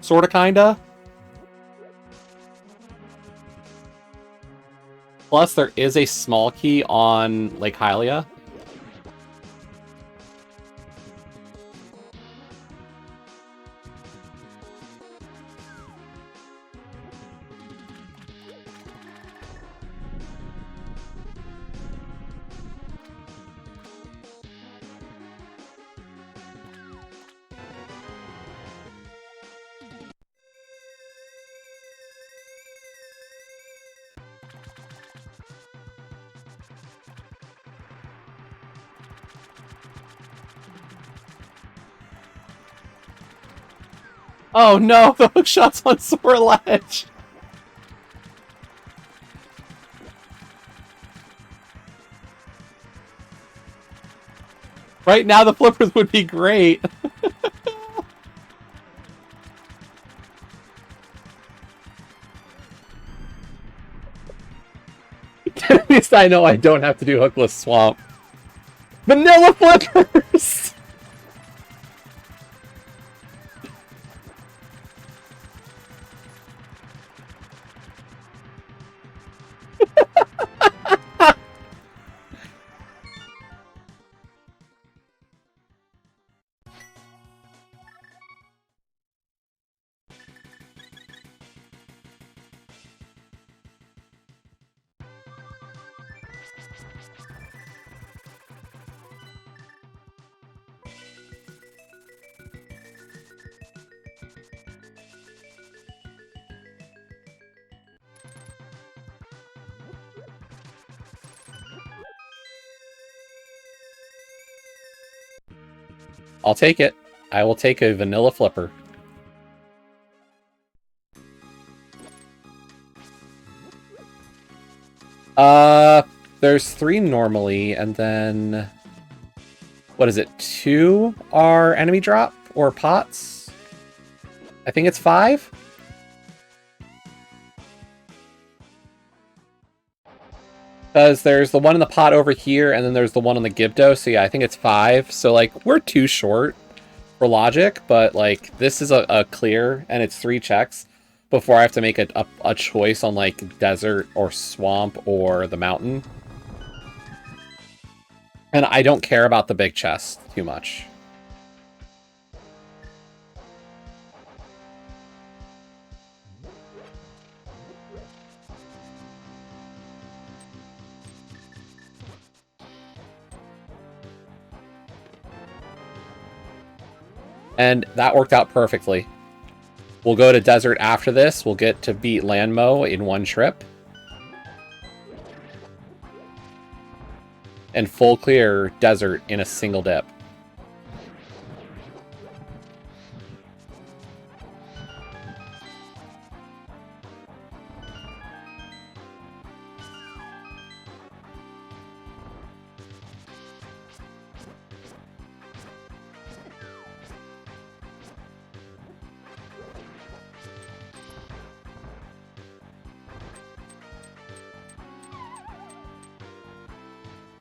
Sorta, kinda. Plus, there is a small key on Lake Hylia. Oh no, the hookshot's on sore ledge! Right now, the flippers would be great. At least I know I don't have to do Hookless Swamp. Vanilla flippers! I'll take it. I will take a vanilla flipper. There's 3 normally, and then... What is it? 2 are enemy drop? Or pots? I think it's 5? Because there's the one in the pot over here, and then there's the one on the Gibdo, so yeah, I think it's 5. So, like, we're too short for logic, but, like, this is a clear, and it's 3 checks before I have to make a choice on, like, desert or swamp or the mountain. And I don't care about the big chest too much. And that worked out perfectly. We'll go to desert after this. We'll get to beat Landmo in 1 trip. And full clear desert in a single dip.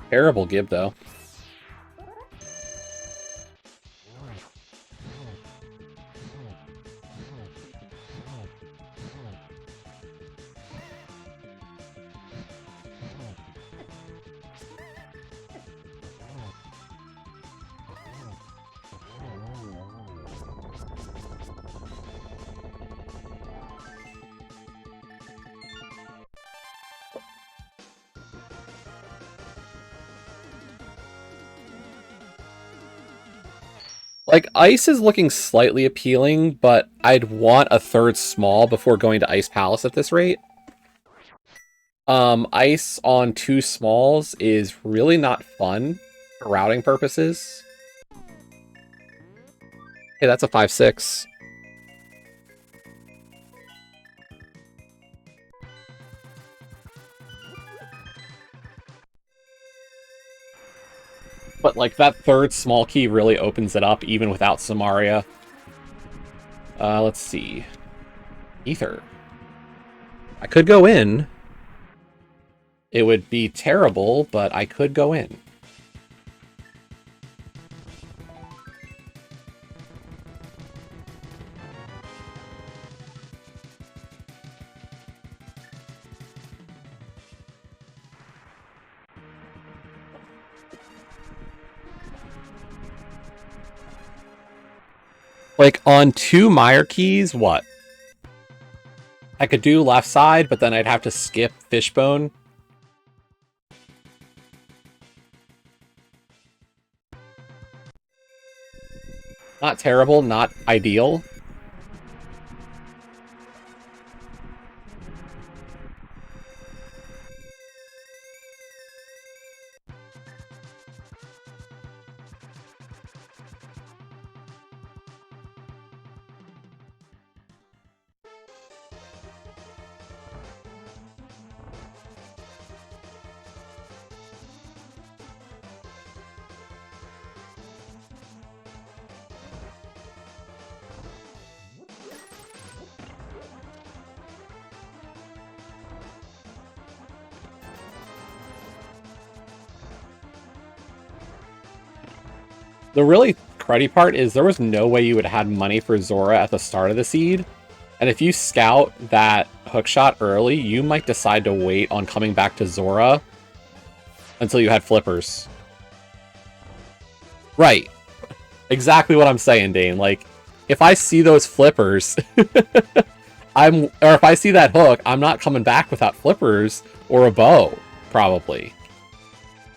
Terrible Gib, though. Like, ice is looking slightly appealing, but I'd want a 3rd small before going to Ice Palace at this rate. Ice on 2 smalls is really not fun for routing purposes. Hey, that's a 5/6. But, like, that 3rd small key really opens it up, even without Samaria. Let's see. Ether. I could go in. It would be terrible, but I could go in. Like, on 2 Meyer keys, what? I could do left side, but then I'd have to skip Fishbone. Not terrible, not ideal. The really cruddy part is there was no way you would have had money for Zora at the start of the seed. And if you scout that hookshot early, you might decide to wait on coming back to Zora until you had flippers. Right. Exactly what I'm saying, Dane. Like, if I see those flippers, or if I see that hook, I'm not coming back without flippers or a bow, probably.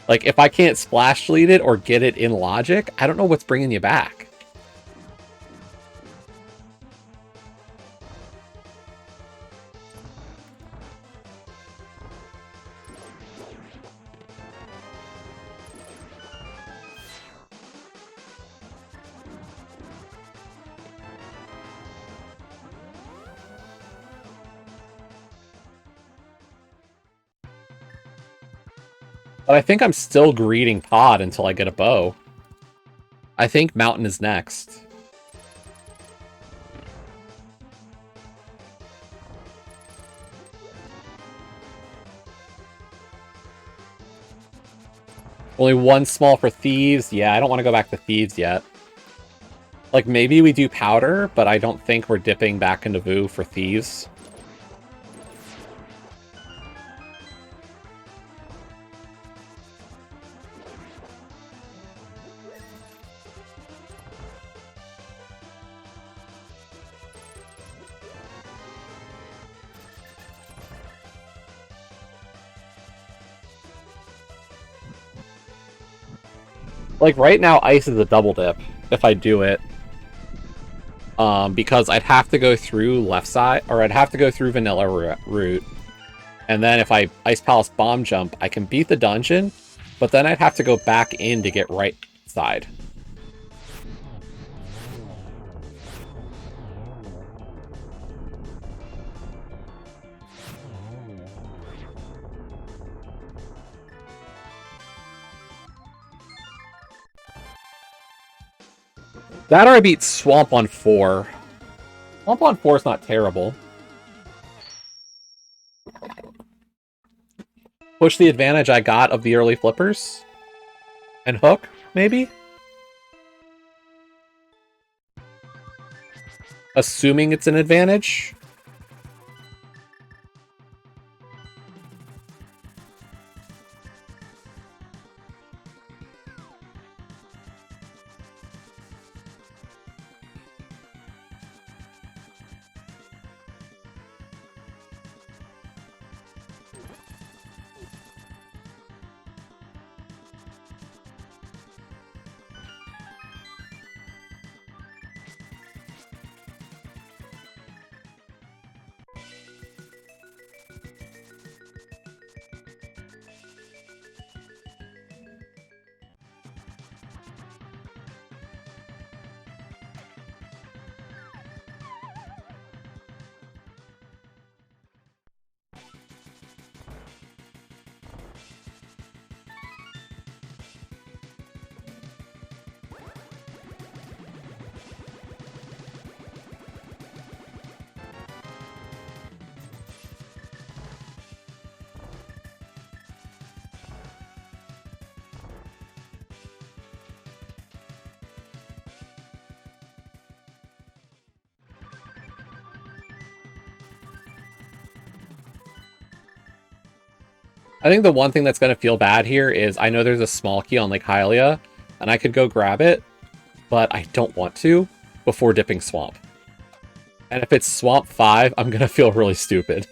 Like, if I can't splash lead it or get it in logic, I don't know what's bringing you back. But I think I'm still greeting Pod until I get a bow. I think Mountain is next. Only one small for Thieves. Yeah, I don't want to go back to Thieves yet. Like, maybe we do Powder, but I don't think we're dipping back into Vu for Thieves. Like, right now, Ice is a double dip, if I do it. Because I'd have to go through left side, or I'd have to go through Vanilla route. And then if I Ice Palace Bomb Jump, I can beat the dungeon, but then I'd have to go back in to get right side. That or I beat Swamp on 4. Swamp on 4 is not terrible. Push the advantage I got of the early flippers. And hook, maybe? Assuming it's an advantage. I think the one thing that's going to feel bad here is I know there's a small key on Lake Hylia, and I could go grab it, but I don't want to before dipping Swamp. And if it's Swamp 5, I'm going to feel really stupid.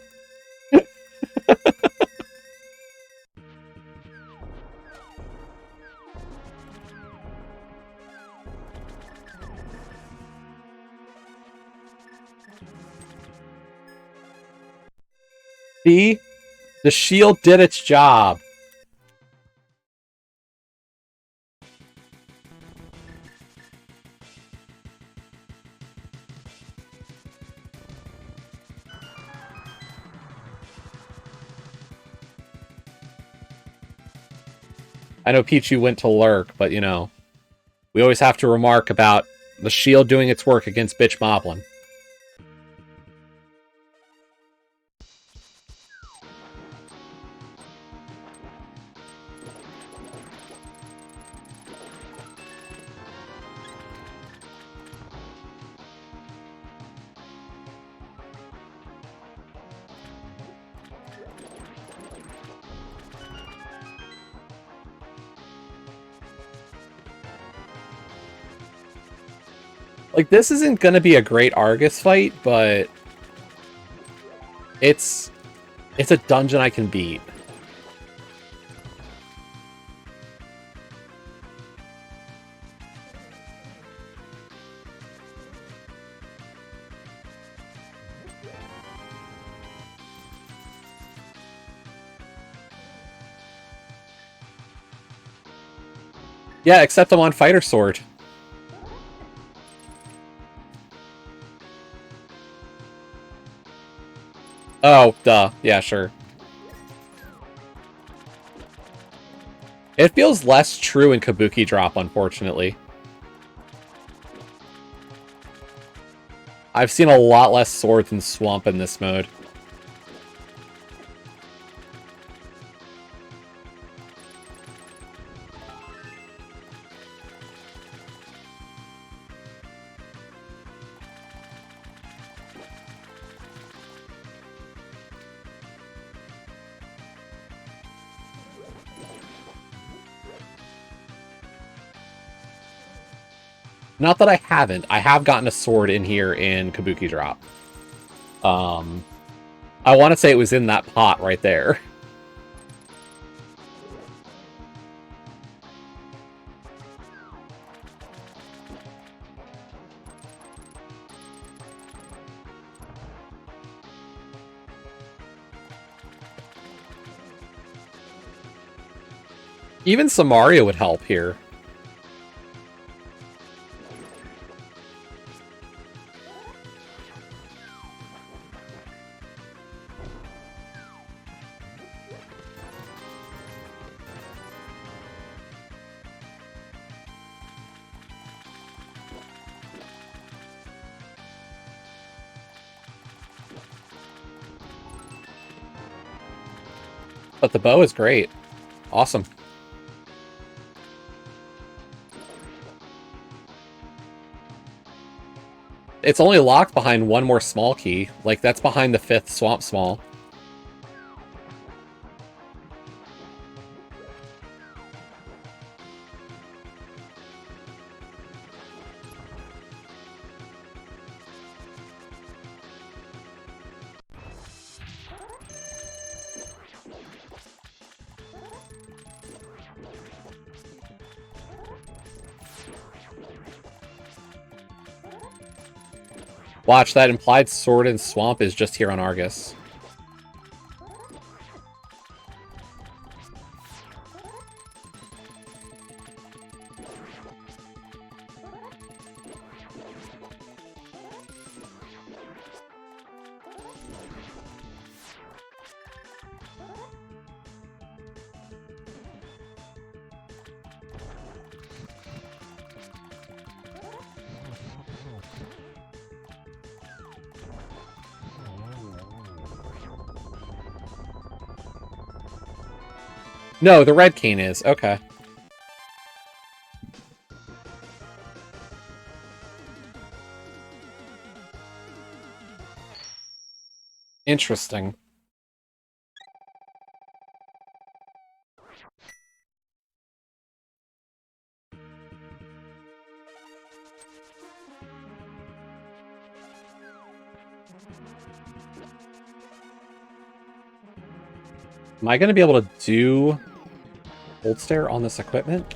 See? The shield did its job. I know Pichu went to lurk, but you know, we always have to remark about the shield doing its work against Bitch Moblin. Like, this isn't gonna be a great Argus fight, but it's a dungeon I can beat. Yeah, except I'm on Fighter Sword. Oh, duh. Yeah, sure. It feels less true in Cabookeydrop, unfortunately. I've seen a lot less swords in Swamp in this mode. Not that I haven't. I have gotten a sword in here in Cabookeydrop. I want to say it was in that pot right there. Even Samaria would help here. But the bow is great. Awesome. It's only locked behind one more small key. Like, that's behind the 5th Swamp Small. Watch, that implied sword and swamp is just here on Argus. No, the red cane is. Okay. Interesting. Am I going to be able to do Hold Stare on this equipment?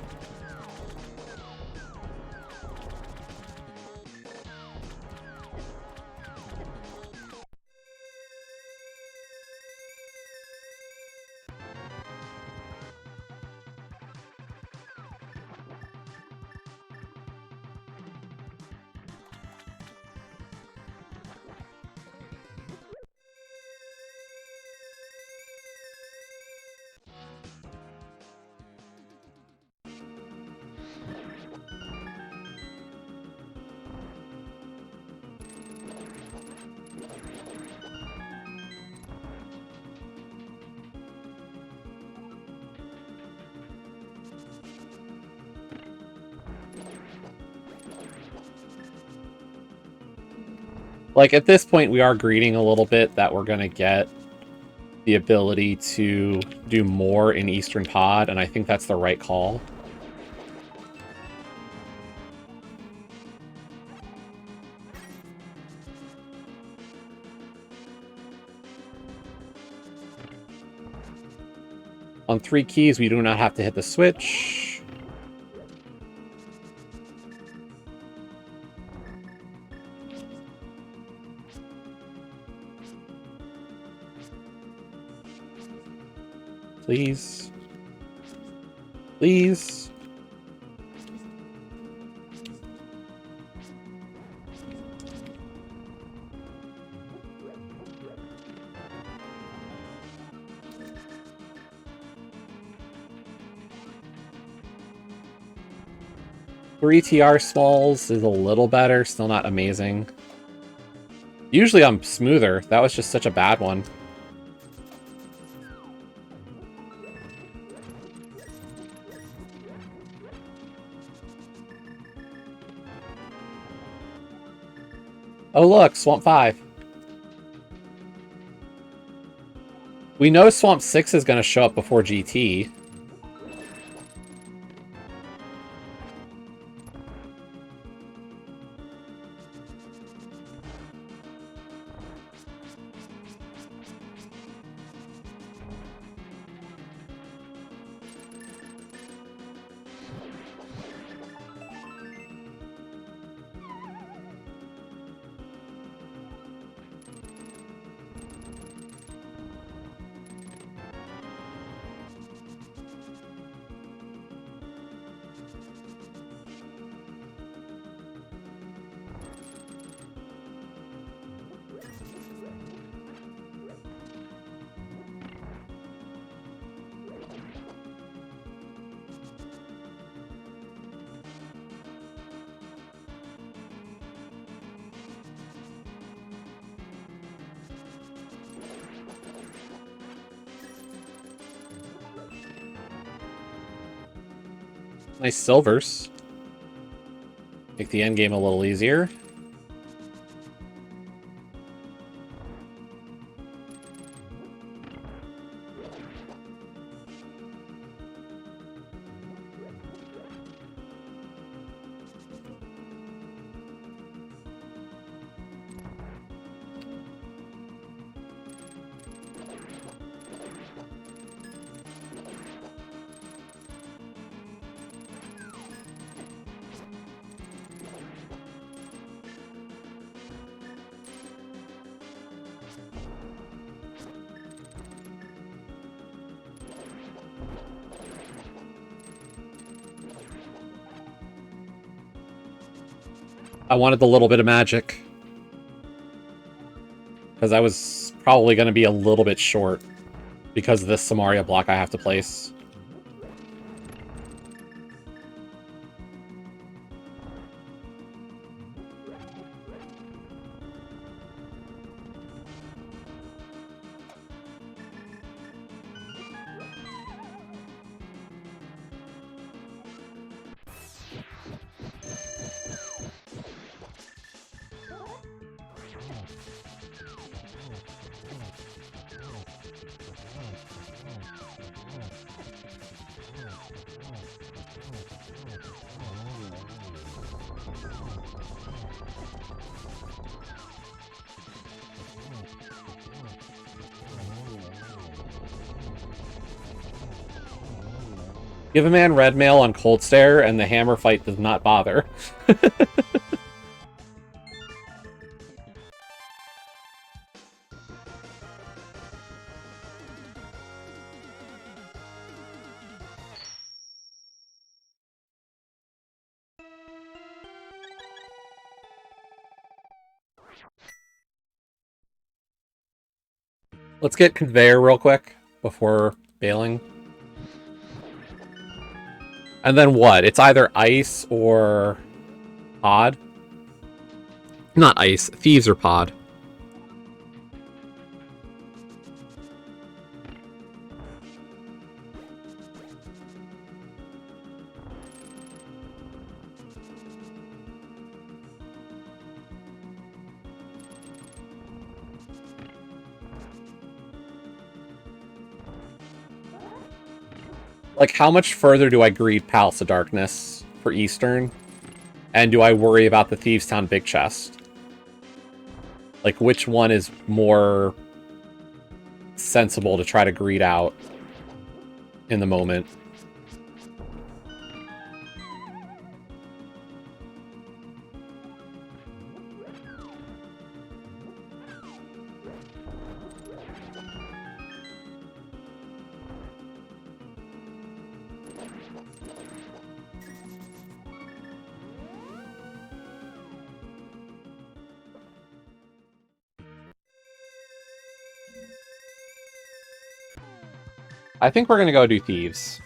Like, at this point, we are greeting a little bit that we're going to get the ability to do more in Eastern Pod, and I think that's the right call. On 3 keys, we do not have to hit the switch. Please. Please. Three TR smalls is a little better, still not amazing. Usually I'm smoother. That was just such a bad one. Oh look, Swamp 5. We know Swamp 6 is going to show up before GT. Nice silvers. Make the end game a little easier. I wanted the little bit of magic. Because I was probably going to be a little bit short because of this Samaria block I have to place. Give a man red mail on Cold Stare, and the hammer fight does not bother. Let's get Conveyor real quick before bailing. And then what? It's either ice or pod. Not ice. Thieves or pod. Like, how much further do I greed Palace of Darkness for Eastern? And do I worry about the Thieves Town Big Chest? Like, which one is more sensible to try to greed out in the moment? I think we're gonna go do Thieves.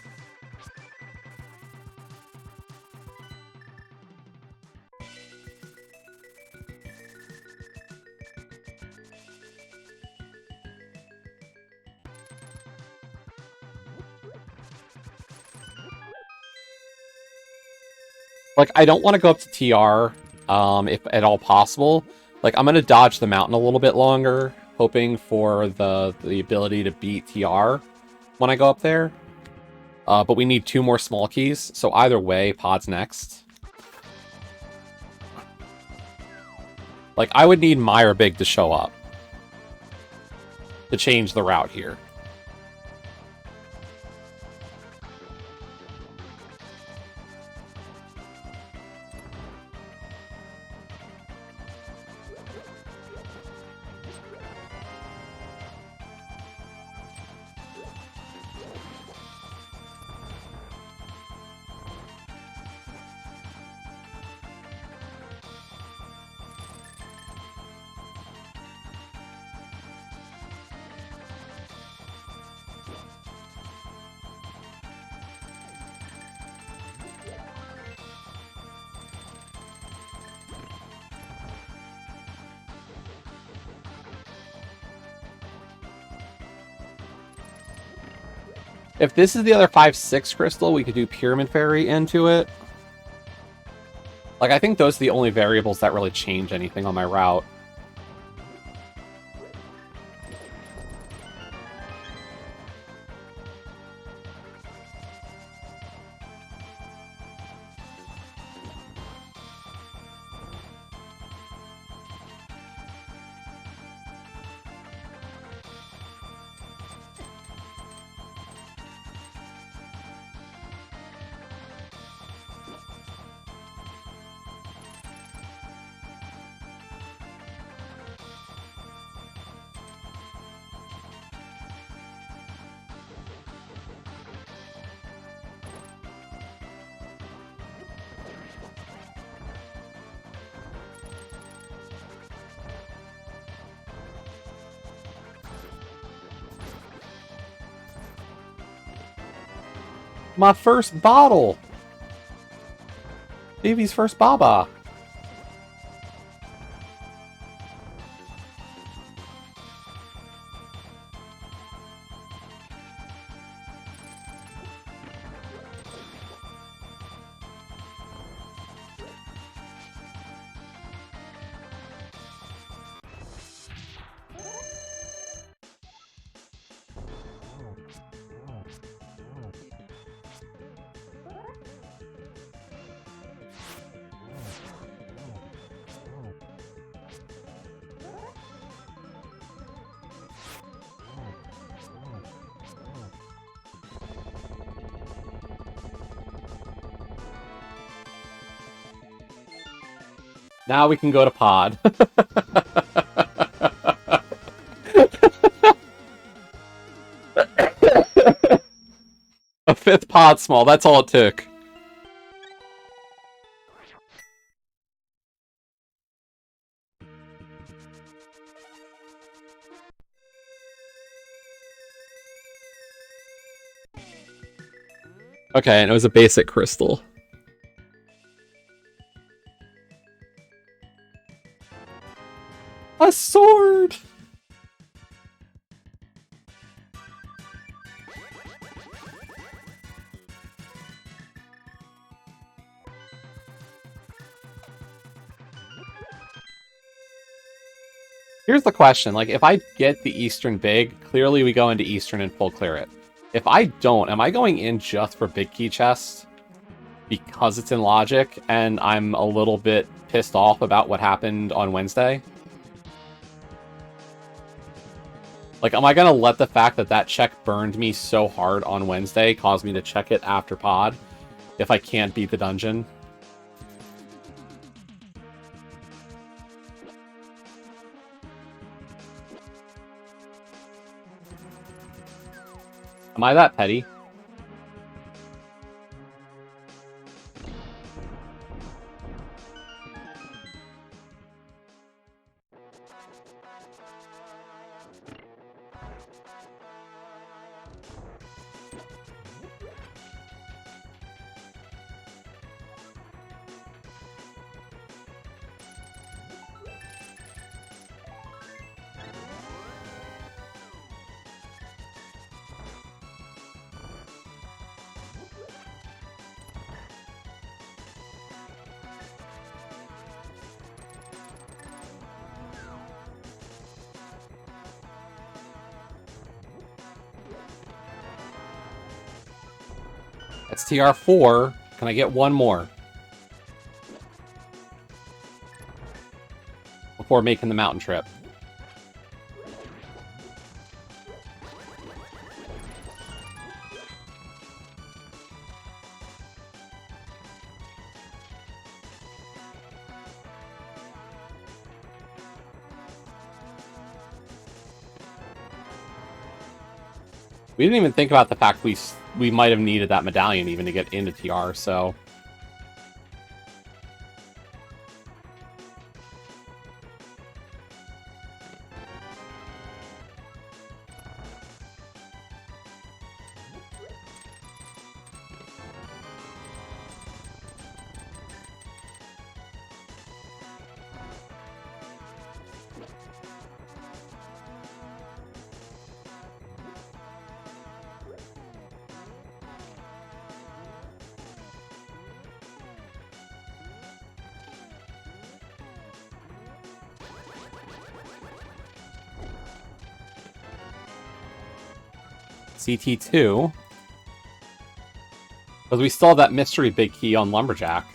Like, I don't want to go up to TR, if at all possible. Like, I'm gonna dodge the mountain a little bit longer, hoping for the ability to beat TR when I go up there. But we need 2 more small keys, so either way, pod's next. Like, I would need Meyer Big to show up to change the route here. If this is the other 5/6 crystal, we could do Pyramid Fairy into it. Like, I think those are the only variables that really change anything on my route. My first bottle! Baby's first Baba! Now we can go to pod. A 5th pod small, that's all it took. Okay, and it was a basic crystal. A sword! Here's the question, like, if I get the Eastern big, clearly we go into Eastern and full clear it. If I don't, am I going in just for big key chest? Because it's in Logic, and I'm a little bit pissed off about what happened on Wednesday? Like, am I gonna let the fact that that check burned me so hard on Wednesday cause me to check it after pod if I can't beat the dungeon? Am I that petty? It's TR4. Can I get one more? Before making the mountain trip. We didn't even think about the fact we might have needed that medallion even to get into TR, so... CT2. Because we still have that mystery big key on Lumberjack.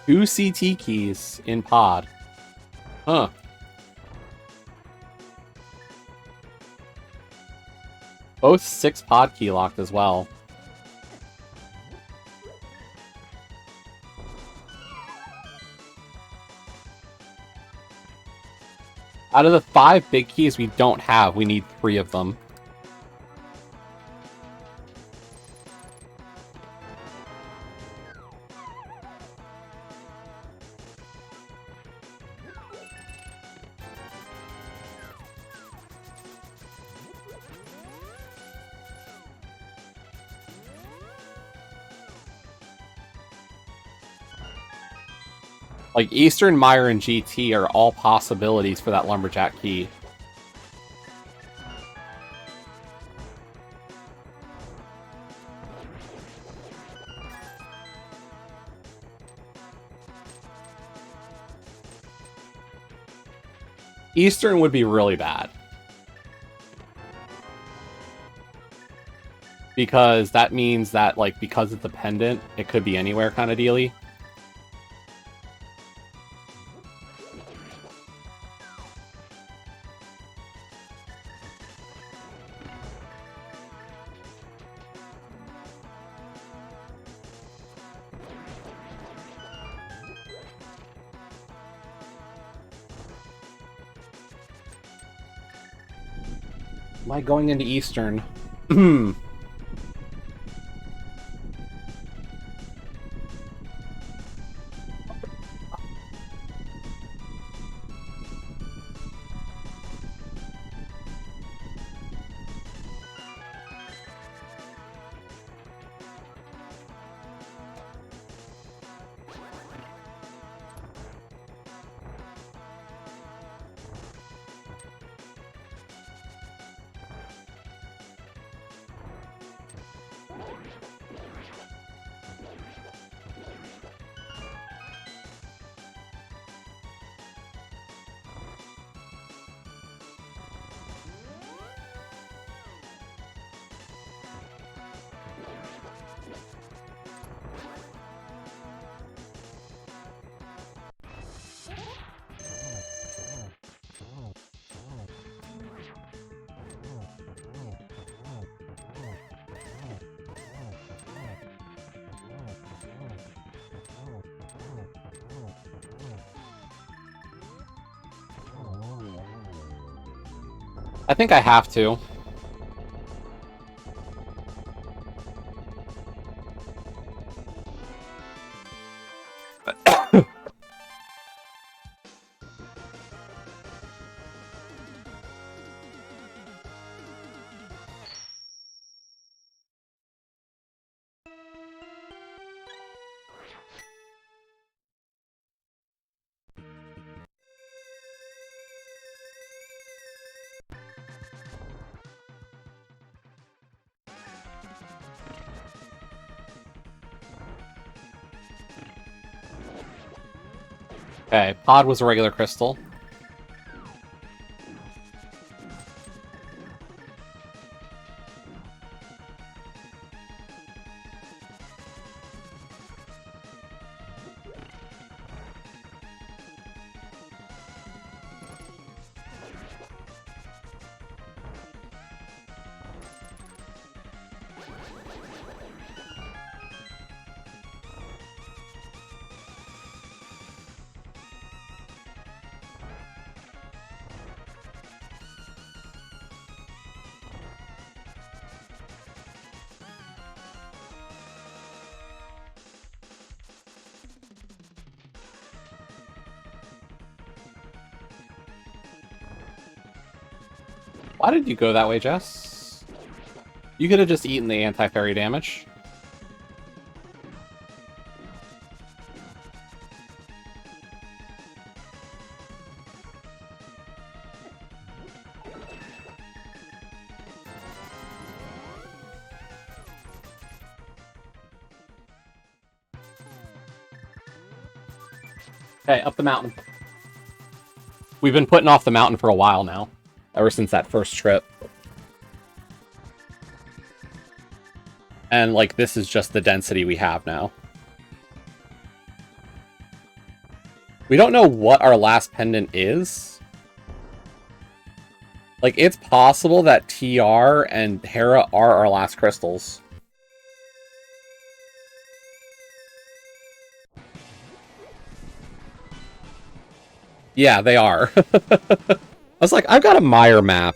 Two CT keys in pod. Huh. Both 6 pod key locked as well. Out of the 5 big keys we don't have, we need 3 of them. Like, Eastern, Mire, and GT are all possibilities for that Lumberjack key. Eastern would be really bad. Because that means that, like, because it's a pendant, it could be anywhere kind of dealy. Am I going into Eastern? I think I have to. Okay, pod was a regular crystal. Why did you go that way, Jess? You could have just eaten the anti-fairy damage. Okay, up the mountain. We've been putting off the mountain for a while now. Ever since that first trip. And, like, this is just the density we have now. We don't know what our last pendant is. Like, it's possible that TR and Hera are our last crystals. Yeah, they are. I was like, I've got a Meyer map.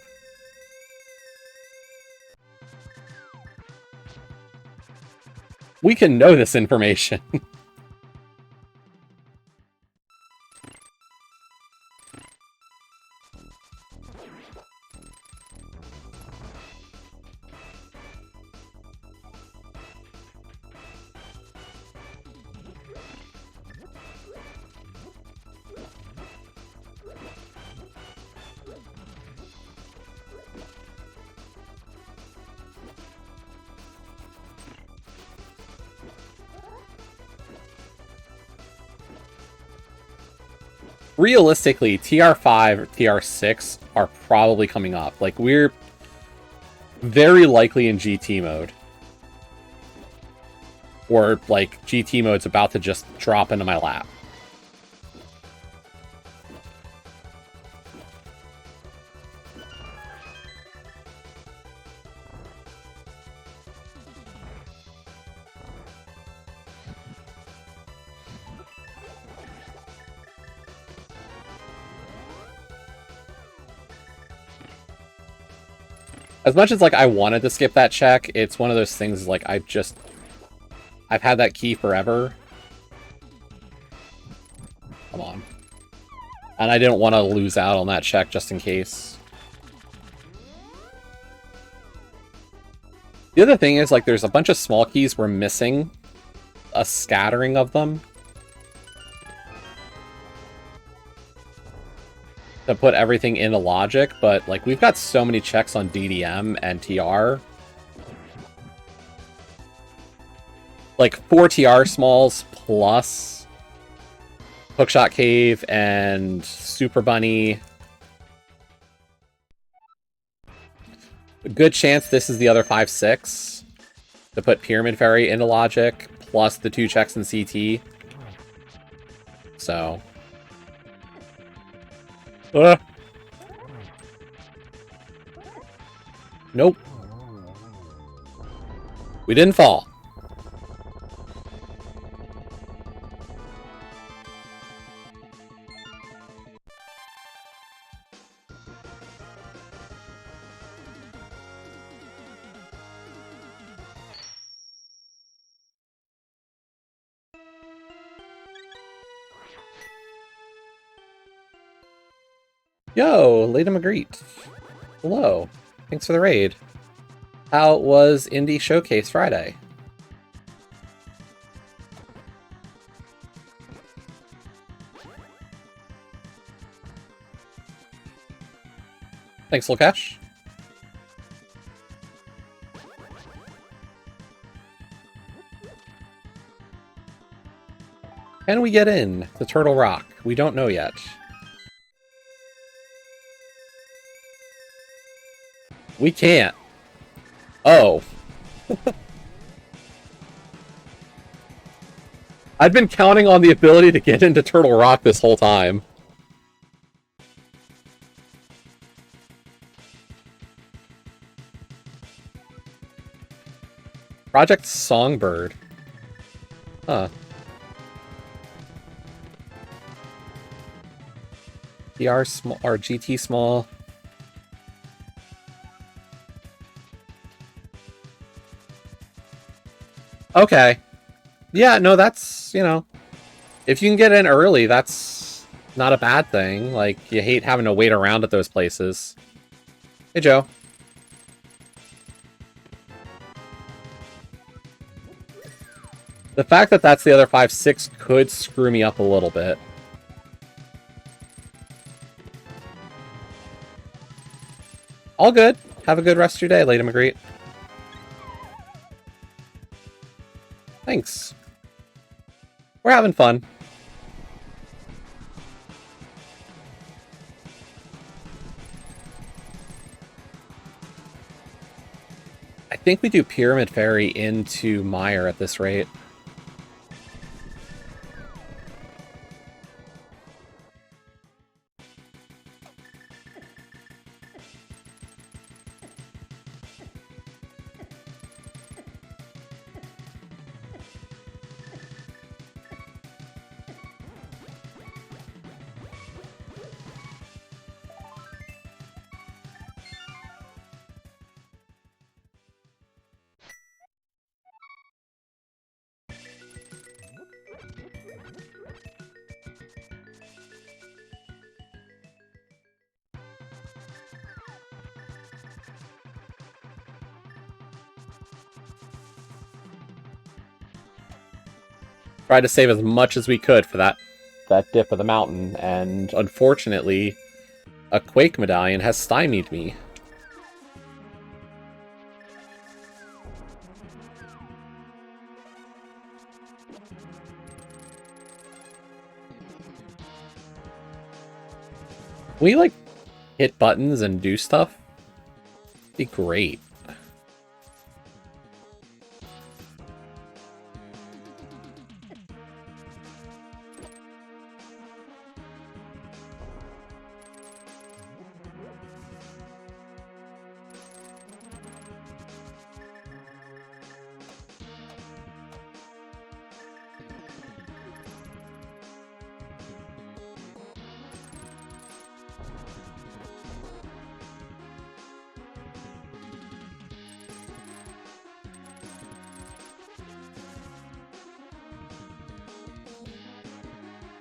We can know this information. Realistically, TR5, TR6 are probably coming up. Like, we're very likely in GT mode. Or, like, GT mode's about to just drop into my lap. As much as, like, I wanted to skip that check, it's one of those things, like, I've had that key forever. Come on. And I didn't want to lose out on that check just in case. The other thing is, like, there's a bunch of small keys we're missing. A scattering of them. To put everything into logic, but, like, we've got so many checks on DDM and TR. Like, 4 TR smalls plus Hookshot Cave and Super Bunny. A good chance this is the other 5-6 to put Pyramid Fairy into logic, plus the 2 checks in CT. So... Nope. We didn't fall. Yo, Lady Magritte. Hello. Thanks for the raid. How was Indie Showcase Friday? Thanks, Lukash. Can we get in to Turtle Rock? We don't know yet. We can't. Oh. I've been counting on the ability to get into Turtle Rock this whole time. Project Songbird. Huh. TR small or GT small. Okay. Yeah, no, that's, you know, if you can get in early, that's not a bad thing. Like, you hate having to wait around at those places. Hey, Joe. The fact that that's the other 5-6 could screw me up a little bit. All good. Have a good rest of your day, Lady Magritte. Thanks. We're having fun. I think we do Pyramid Fairy into Mire at this rate. Tried to save as much as we could for that dip of the mountain, and unfortunately, a Quake Medallion has stymied me. We, like, hit buttons and do stuff? It'd be great.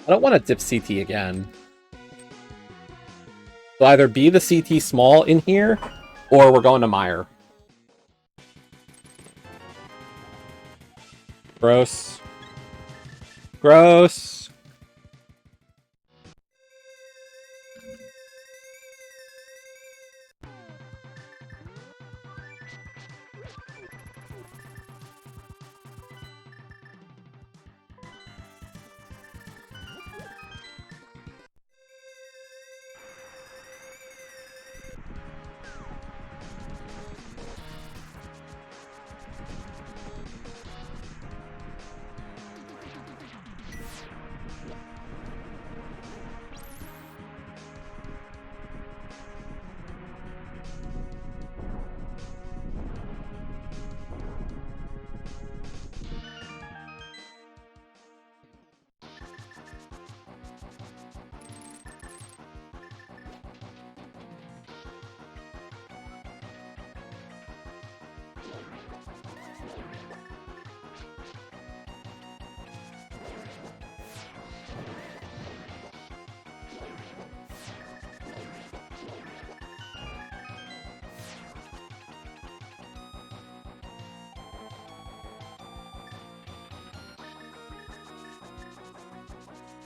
I don't want to dip CT again. So either be the CT small in here, or we're going to Mire. Gross. Gross.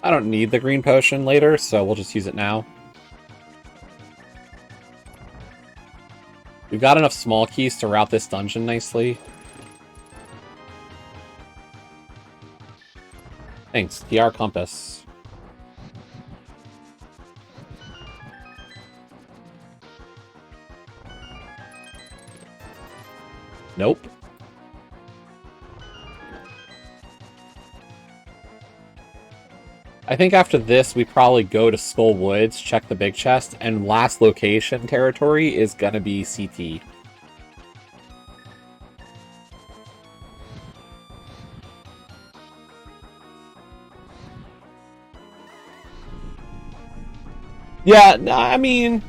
I don't need the green potion later, so we'll just use it now. We've got enough small keys to route this dungeon nicely. Thanks, TR Compass. Nope. I think after this, we probably go to Skull Woods, check the big chest, and last location territory is gonna be CT. Yeah, I mean...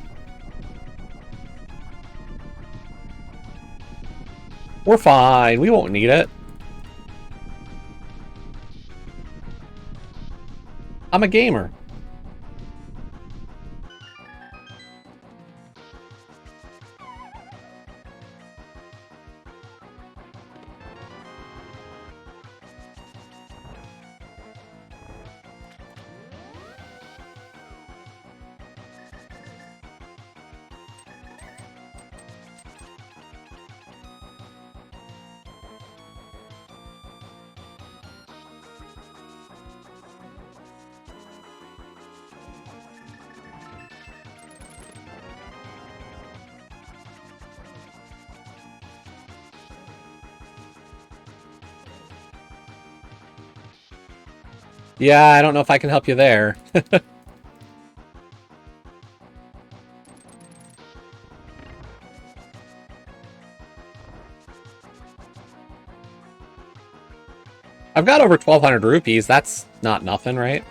we're fine, we won't need it. I'm a gamer. Yeah, I don't know if I can help you there. I've got over 1,200 rupees. That's not nothing, right?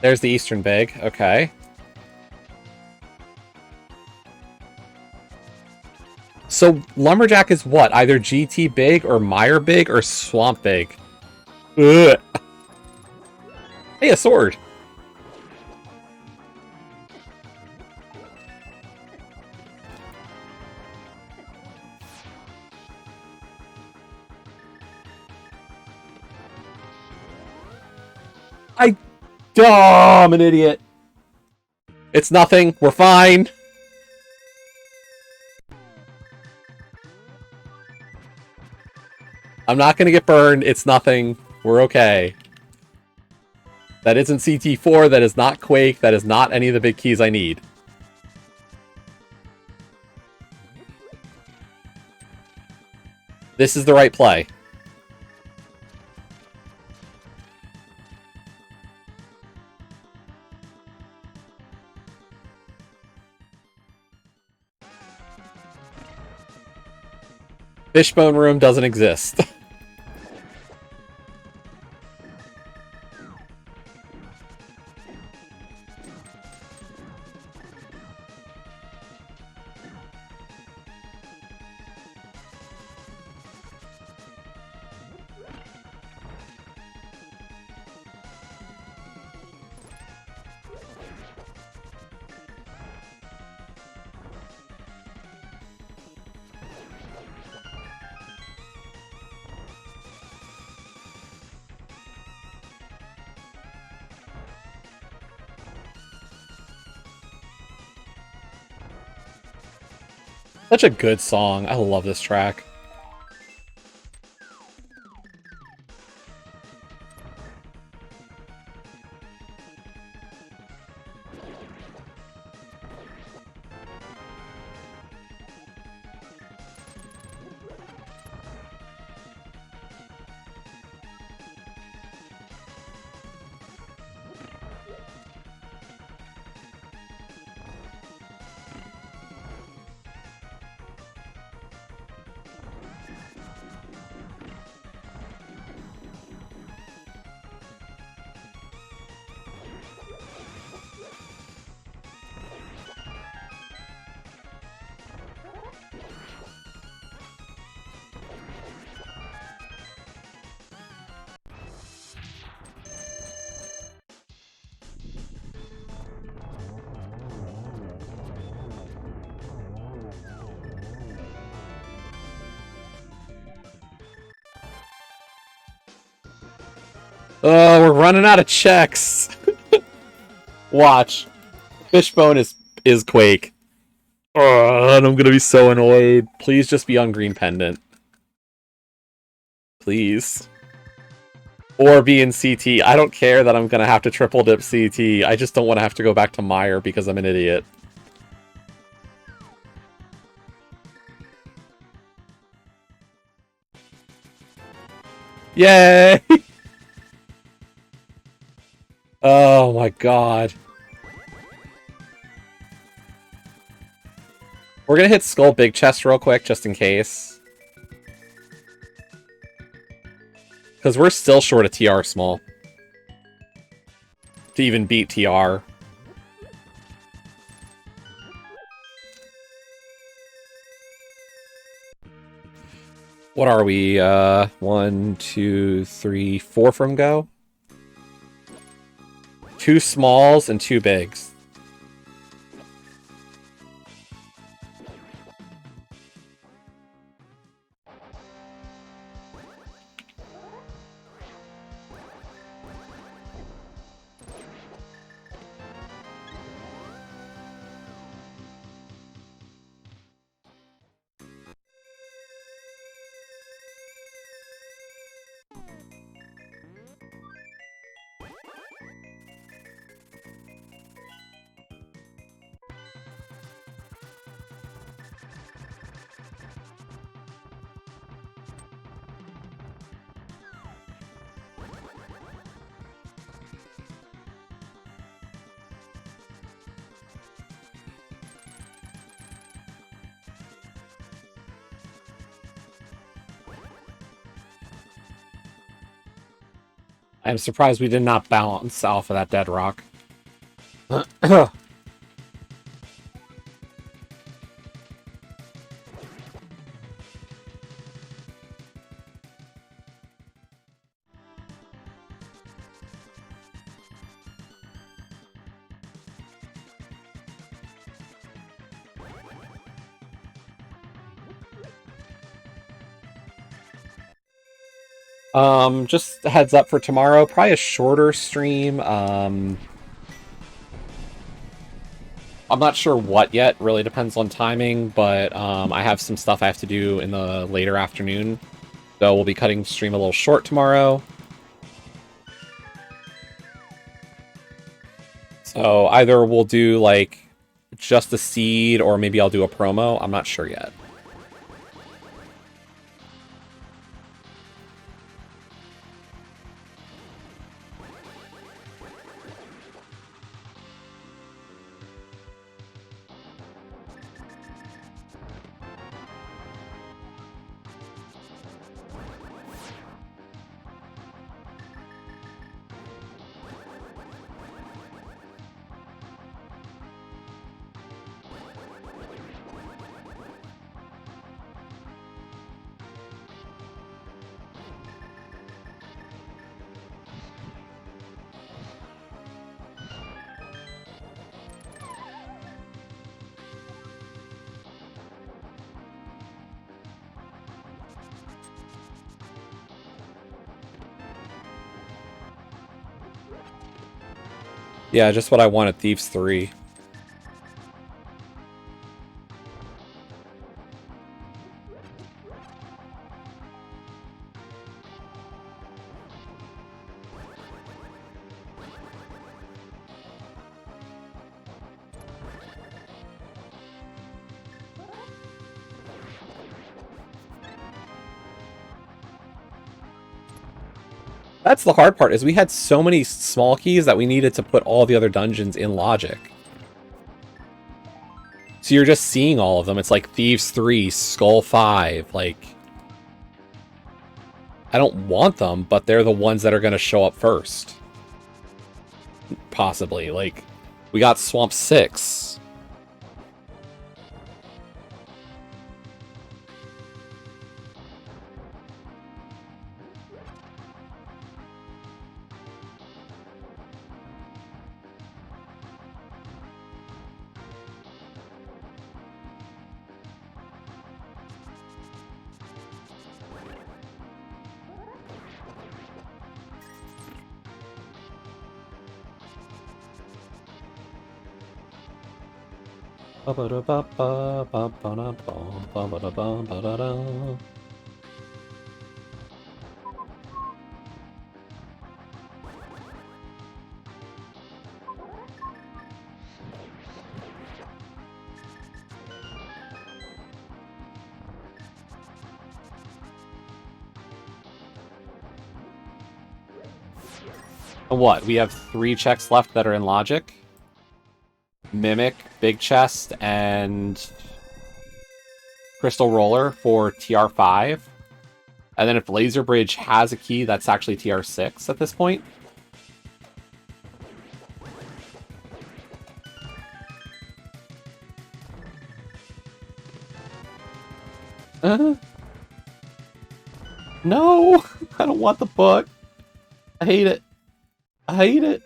There's the Eastern Big. Okay. So Lumberjack is what? Either GT Big or Meyer Big or Swamp Big. Ugh. Hey, a sword. I'm an idiot. It's nothing. We're fine. I'm not going to get burned. It's nothing. We're okay. That isn't CT4. That is not Quake. That is not any of the big keys I need. This is the right play. Fishbone room doesn't exist. Such a good song. I love this track. Oh, we're running out of checks. Watch. Fishbone is Quake. Oh, and I'm gonna be so annoyed. Please just be on Green Pendant. Please. Or be in CT. I don't care that I'm gonna have to triple dip CT. I just don't want to have to go back to Meyer because I'm an idiot. Yay! Oh my god. We're gonna hit Skull Big Chest real quick, just in case. Because we're still short of TR Small. To even beat TR. What are we? 1, 2, 3, 4 from go? 2 smalls and 2 bigs. I'm surprised we did not bounce off of that dead rock. Just a heads up for tomorrow, probably a shorter stream. I'm not sure what yet, really depends on timing, but I have some stuff I have to do in the later afternoon. So we'll be cutting stream a little short tomorrow. So either we'll do like just a seed or maybe I'll do a promo. I'm not sure yet. Yeah, just what I want at Thieves 3. That's the hard part, is we had so many small keys that we needed to put all the other dungeons in logic. So you're just seeing all of them. It's like Thieves 3, Skull 5, like... I don't want them, but they're the ones that are going to show up first. Possibly. Like, we got Swamp 6. What? We have 3 checks left that are in logic. Mimic, Big Chest, and Crystal Roller for TR5. And then if Laser Bridge has a key, that's actually TR6 at this point. No! I don't want the book. I hate it. I hate it.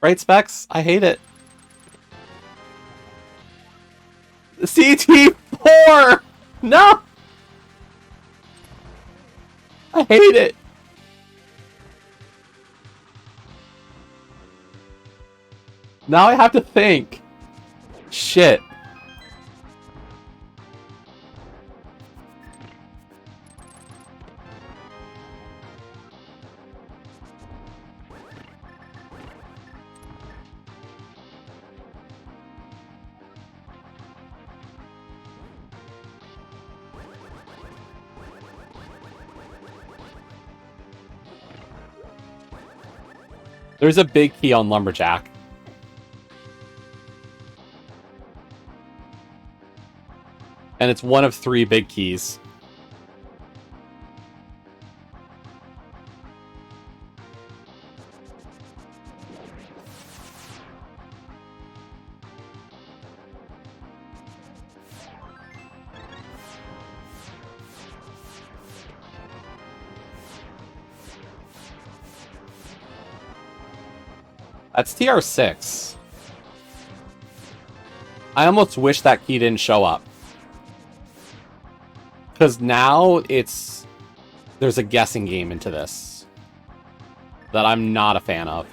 Right, Specs? I hate it. CT4! No! I hate it. Now I have to think. Shit. There's a big key on Lumberjack. And it's one of 3 big keys. That's TR6. I almost wish that key didn't show up. Because now there's a guessing game into this that I'm not a fan of.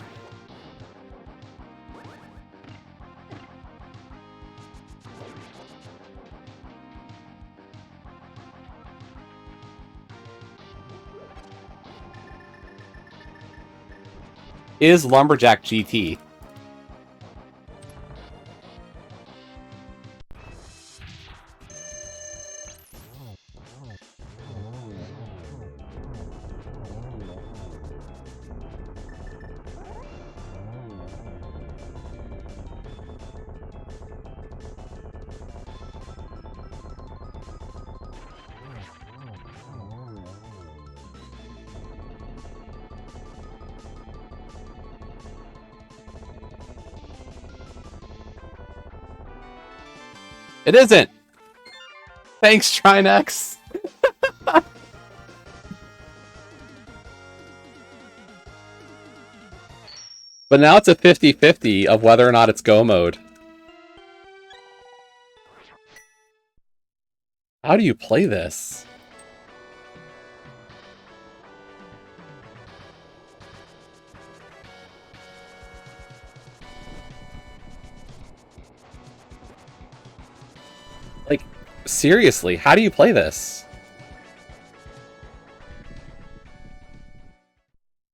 Is Lumberjack GT? It isn't! Thanks, Trinex! But now it's a 50-50 of whether or not it's go mode. How do you play this? Like, seriously, how do you play this?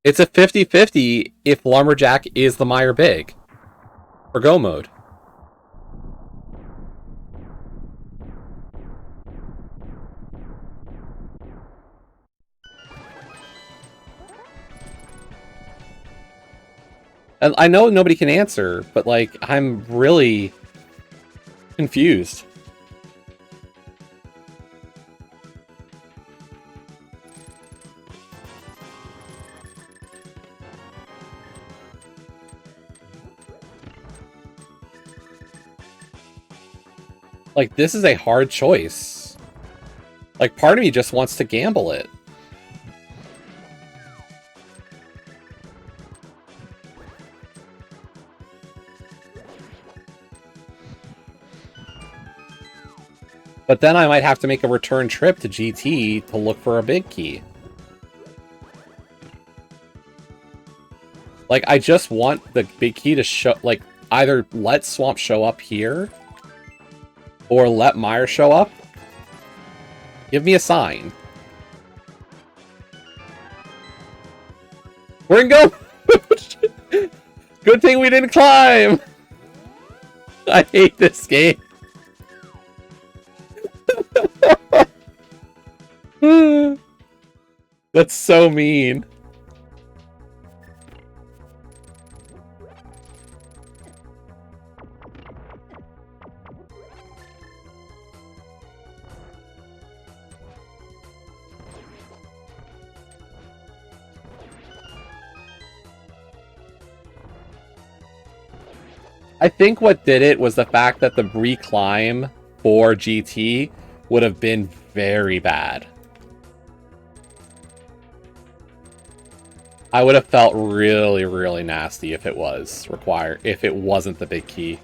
It's a 50-50 if Lumberjack is the Mire Big. Or go mode. And I know nobody can answer, but, like, I'm really confused. Like, this is a hard choice. Like, part of me just wants to gamble it. But then I might have to make a return trip to GT to look for a big key. Like, I just want the big key to show, like, either let Swamp show up here, or let Mire show up. Give me a sign. We're in go! Good thing we didn't climb! I hate this game. That's so mean. I think what did it was the fact that the reclimb for GT would have been very bad. I would have felt really, really nasty if it was required, if it wasn't the big key.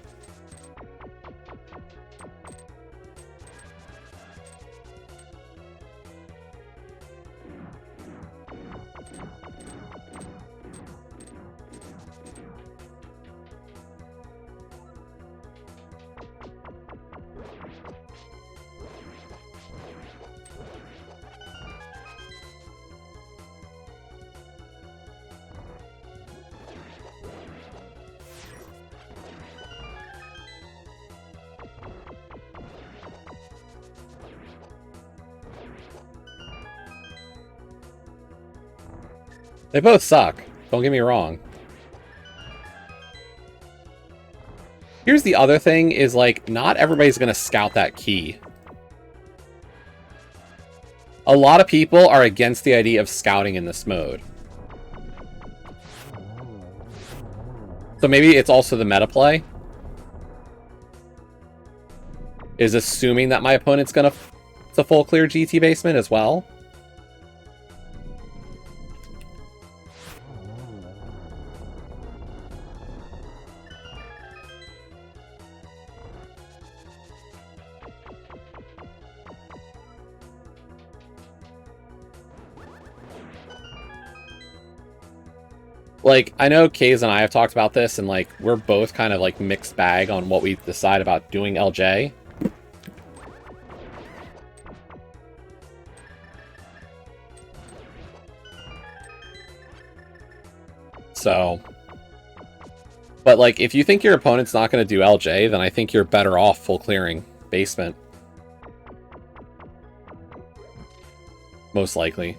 They both suck. Don't get me wrong. Here's the other thing, is like, not everybody's gonna scout that key. A lot of people are against the idea of scouting in this mode. So maybe it's also the meta play. Is assuming that my opponent's gonna to full clear GT basement as well. Like, I know Kaze and I have talked about this, and, like, we're both kind of, like, mixed bag on what we decide about doing LJ. So... But, like, if you think your opponent's not going to do LJ, then I think you're better off full clearing basement. Most likely.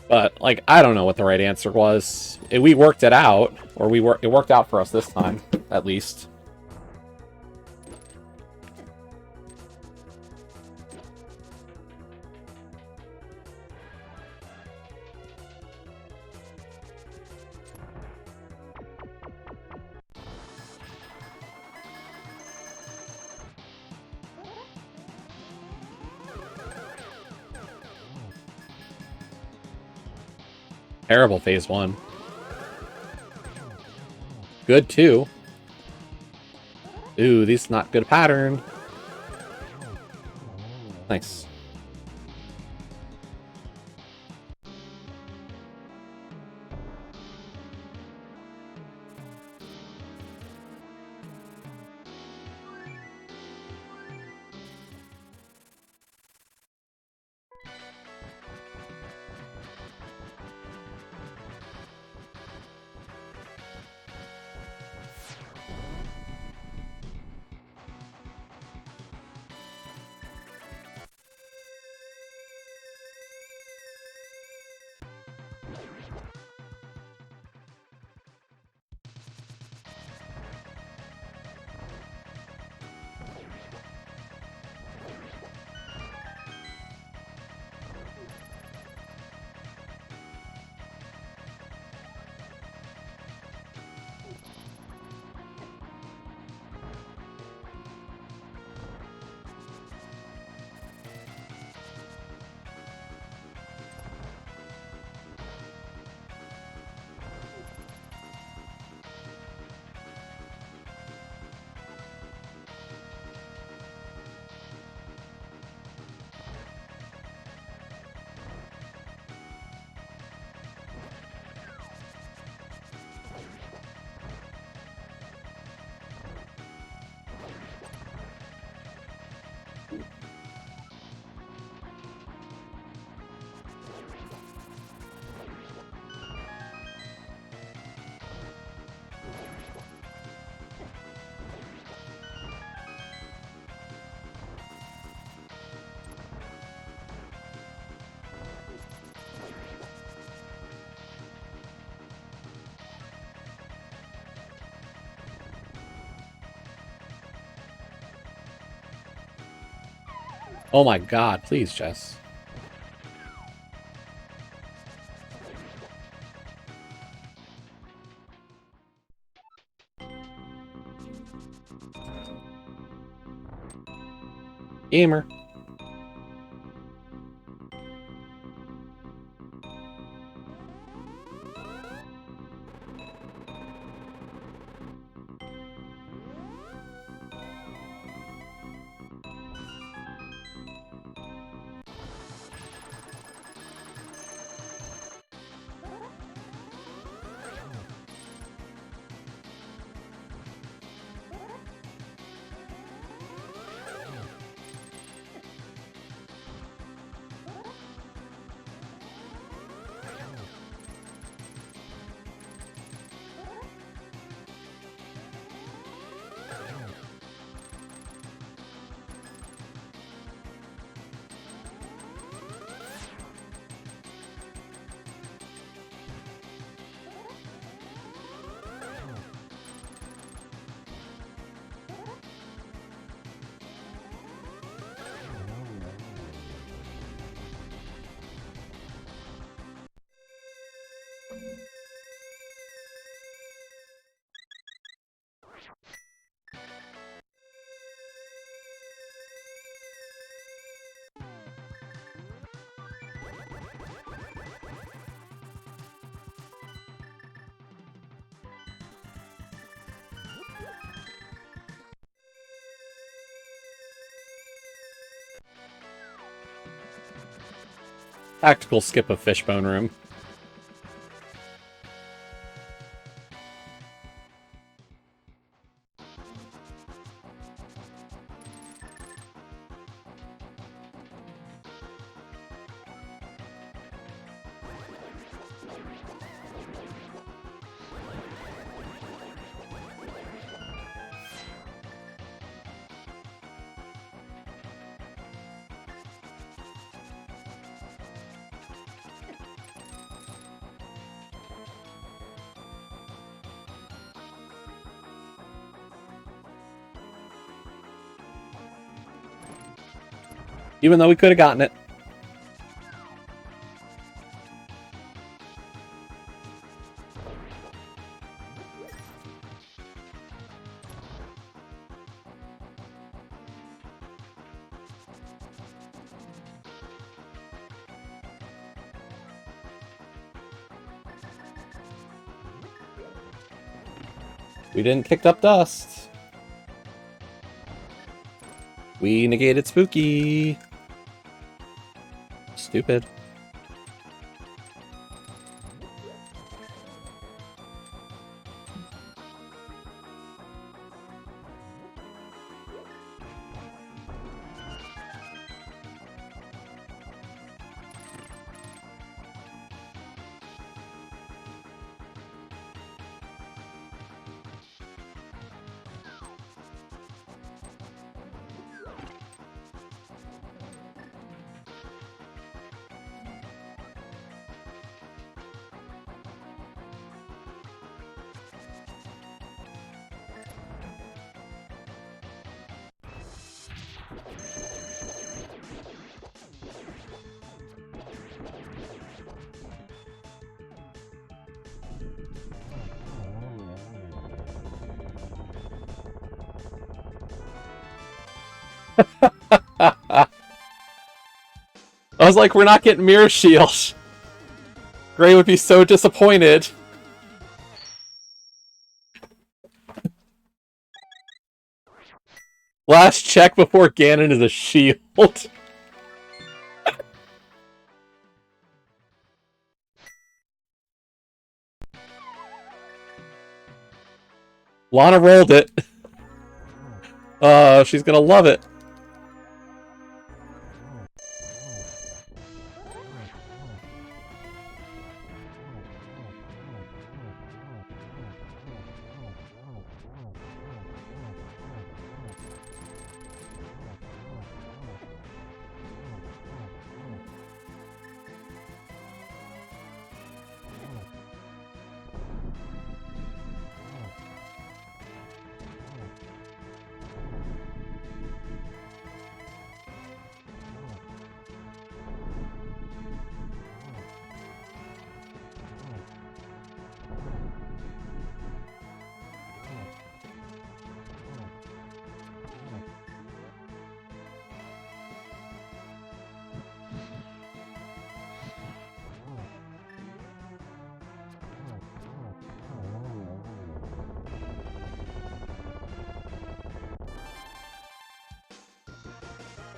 But, like, I don't know what the right answer was. We worked it out, or it worked out for us this time, at least. Terrible phase 1. Good 2. Ooh, this is not good pattern. Nice. Oh my god, please, Jess. Gamer. Tactical skip of Fishbone Room. Even though we could have gotten it. We didn't kick up dust. We negated Spooky. Stupid. I was like, we're not getting Mirror Shield. Gray would be so disappointed. Last check before Ganon is a shield. Lana rolled it. Oh, she's gonna love it.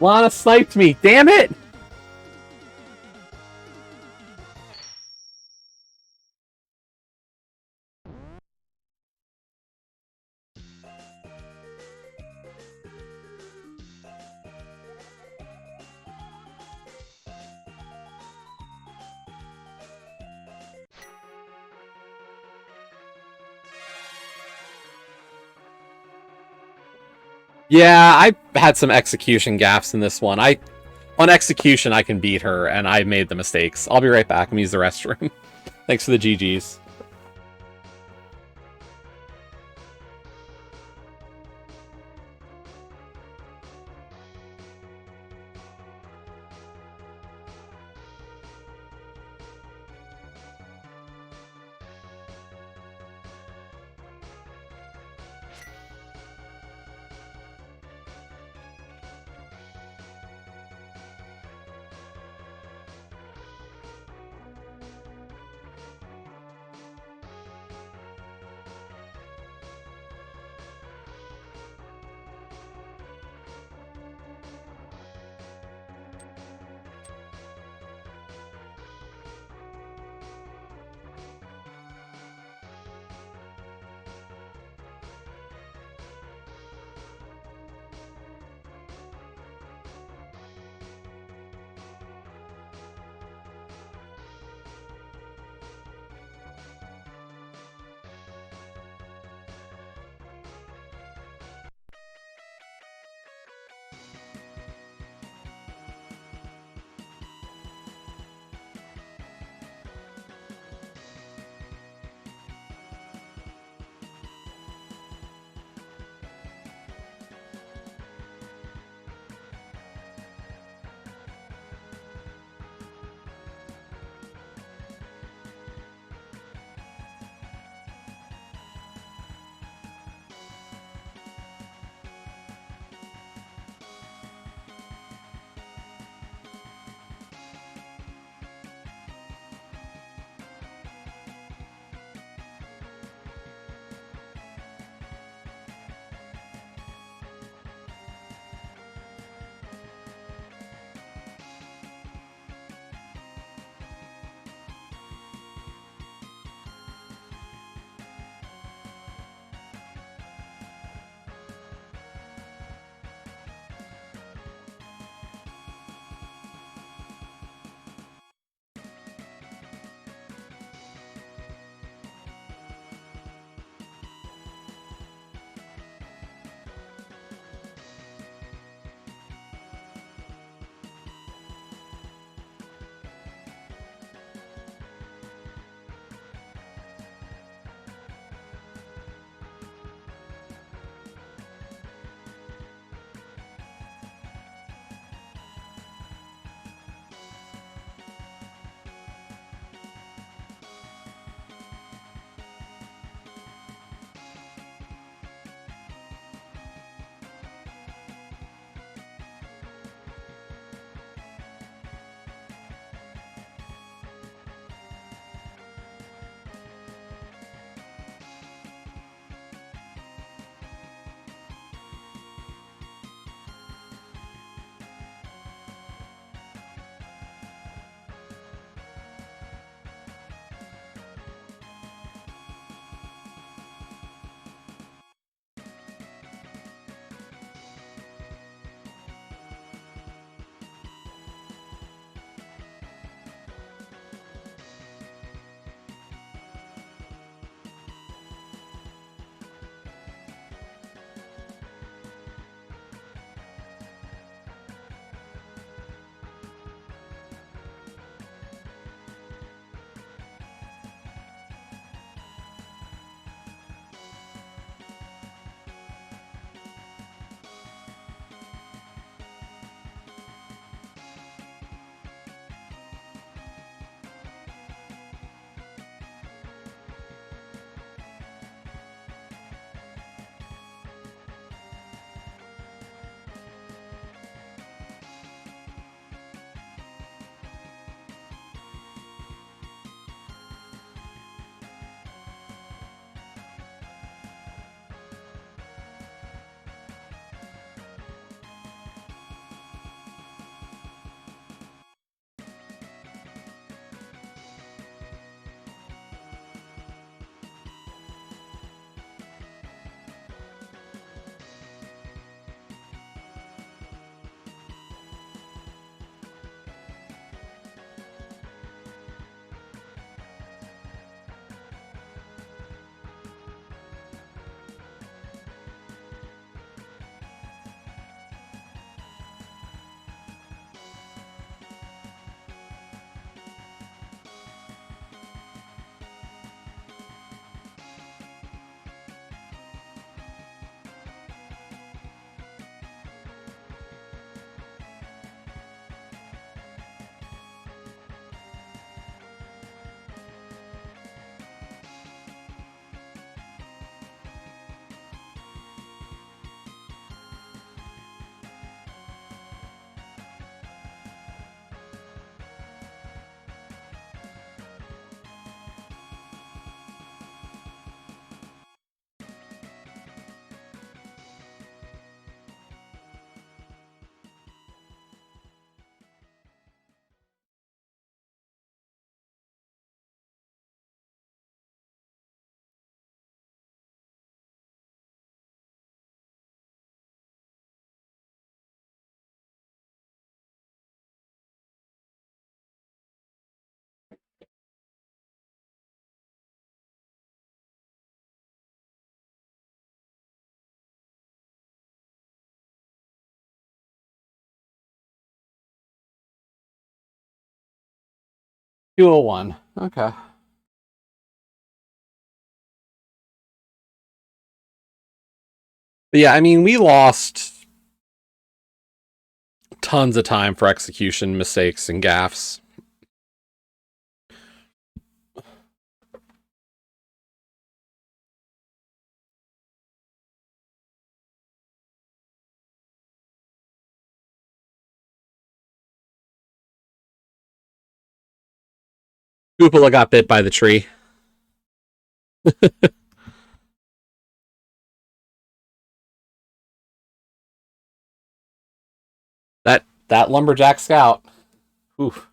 Lana sniped me, damn it! Yeah, I had some execution gaps in this one. On execution, I can beat her, and I made the mistakes. I'll be right back. I'm gonna use the restroom. Thanks for the GGs. 201. Okay. But yeah, I mean, we lost tons of time for execution mistakes and gaffes. Cupola got bit by the tree. That lumberjack scout. Oof.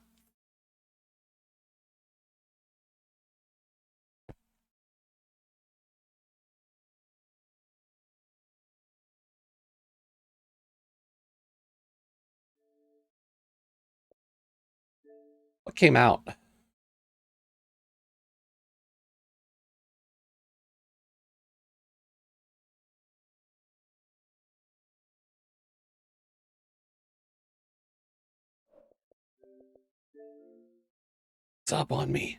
What came out? What's up on me?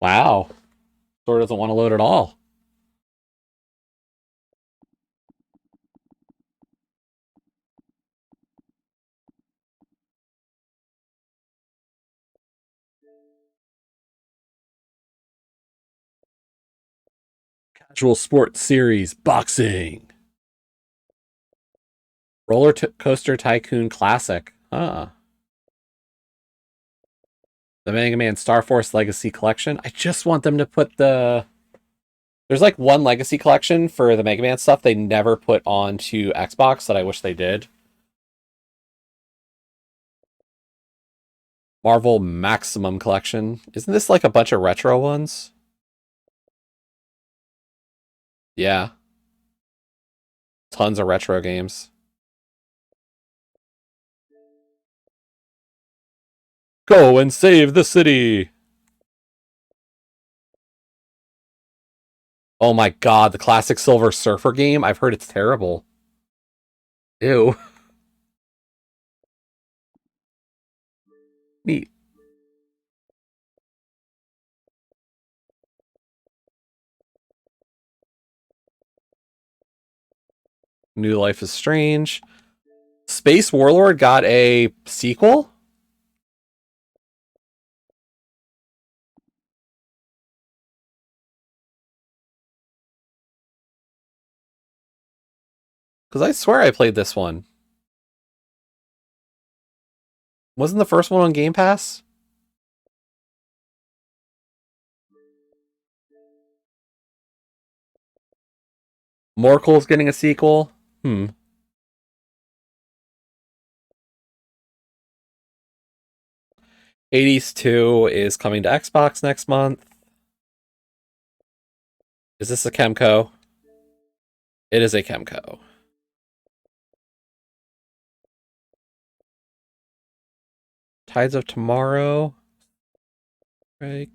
Wow. Store doesn't want to load at all. Casual Sports Series Boxing. Roller Coaster Tycoon Classic. Huh. The Mega Man Star Force Legacy Collection. I just want them to put the... There's like one Legacy Collection for the Mega Man stuff they never put onto Xbox that I wish they did. Marvel Maximum Collection. Isn't this like a bunch of retro ones? Yeah. Tons of retro games. Go and save the city! Oh my god, the classic Silver Surfer game? I've heard it's terrible. Ew. Neat. New Life is Strange. Space Warlord got a sequel? Because I swear I played this one. Wasn't the first one on Game Pass? Morkel's getting a sequel? Hmm. Hades 2 is coming to Xbox next month. Is this a Chemco? It is a Chemco. Tides of Tomorrow. Pragmata.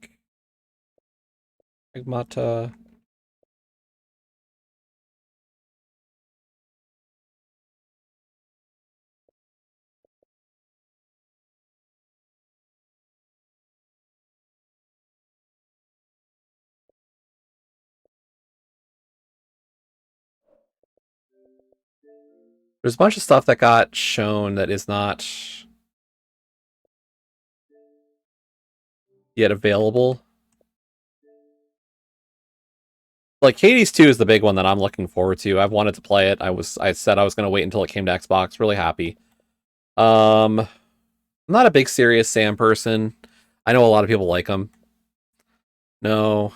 There's a bunch of stuff that got shown that is not yet available. Like Hades 2 is the big one that I'm looking forward to. I've wanted to play it. I said I was gonna wait until it came to Xbox. Really happy. I'm not a big Serious Sam person. I know a lot of people like him. No.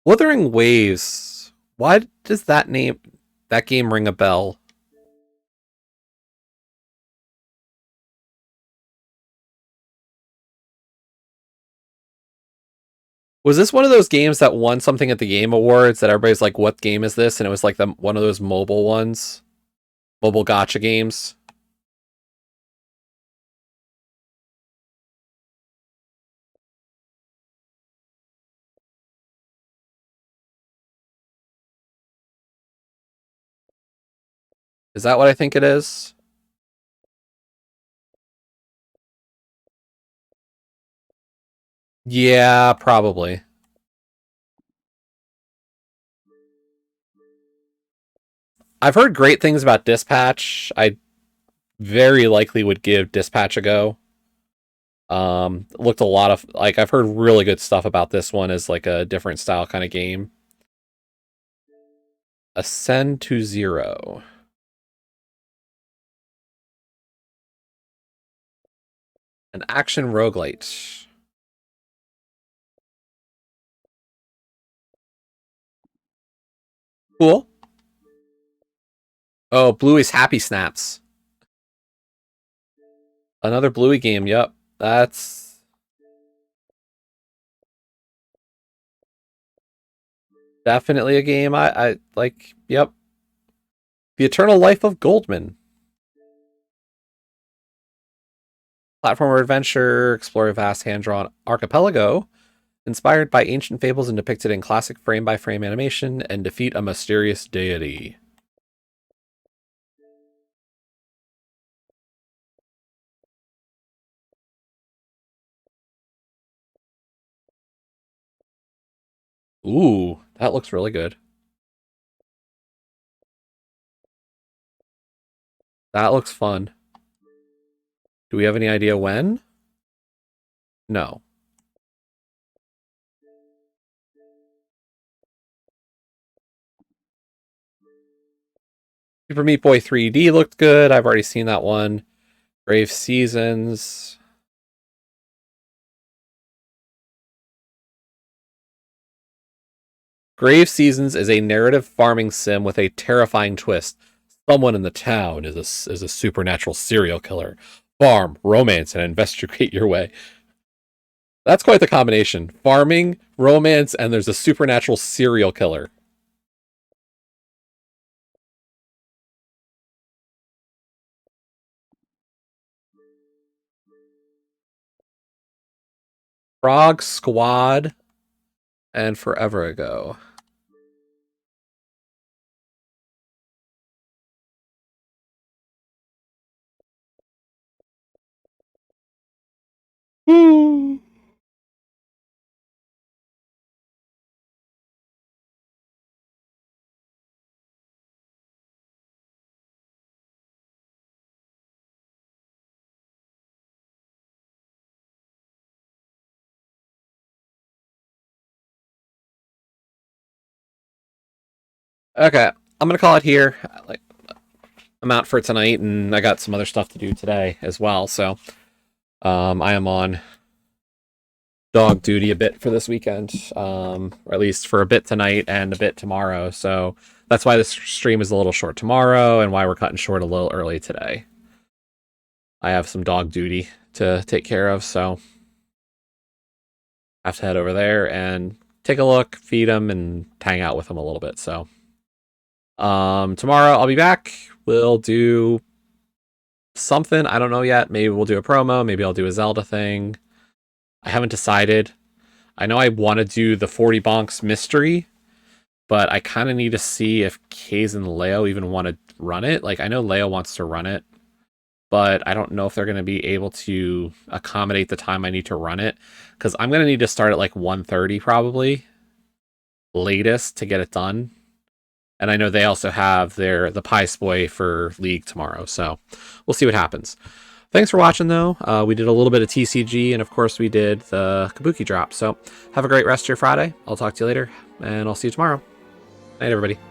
Wuthering Waves. Why does that game ring a bell? Was this one of those games that won something at the Game Awards that everybody's like, what game is this? And it was like one of those mobile ones? Mobile gotcha games? Is that what I think it is? Yeah, probably. I've heard great things about Dispatch. I very likely would give Dispatch a go. Looked a lot of like I've heard really good stuff about this one as like a different style kind of game. Ascend to Zero. An action roguelite. Cool. Oh, Bluey's Happy Snaps. Another Bluey game, yep. That's definitely a game I like, yep. The Eternal Life of Goldman. Platformer adventure, explore a vast hand-drawn archipelago, inspired by ancient fables and depicted in classic frame-by-frame animation, and defeat a mysterious deity. Ooh, that looks really good. That looks fun. Do we have any idea when? No. Super Meat Boy 3D looked good. I've already seen that one. Brave Seasons. Grave Seasons is a narrative farming sim with a terrifying twist. Someone in the town is a supernatural serial killer. Farm, romance, and investigate your way. That's quite the combination. Farming, romance, and there's a supernatural serial killer. Frog Squad and Forever Ago. Okay, I'm gonna call it here. Like, I'm out for tonight, and I got some other stuff to do today as well. So, I am on dog duty a bit for this weekend, or at least for a bit tonight and a bit tomorrow. So that's why this stream is a little short tomorrow, and why we're cutting short a little early today. I have some dog duty to take care of, so I have to head over there and take a look, feed them, and hang out with them a little bit. So, tomorrow I'll be back. We'll do something. I don't know yet. Maybe we'll do a promo. Maybe I'll do a Zelda thing. I haven't decided. I know I want to do the 40 Bonks mystery, but I kind of need to see if Kaze and Leo even want to run it. Like, I know Leo wants to run it, but I don't know if they're going to be able to accommodate the time I need to run it, because I'm going to need to start at like 1:30 probably, latest, to get it done. And I know they also have the Pie Spoy for League tomorrow, so we'll see what happens. Thanks for watching, though. We did a little bit of TCG, and of course we did the Cabookeydrop. So have a great rest of your Friday. I'll talk to you later, and I'll see you tomorrow. Night, everybody.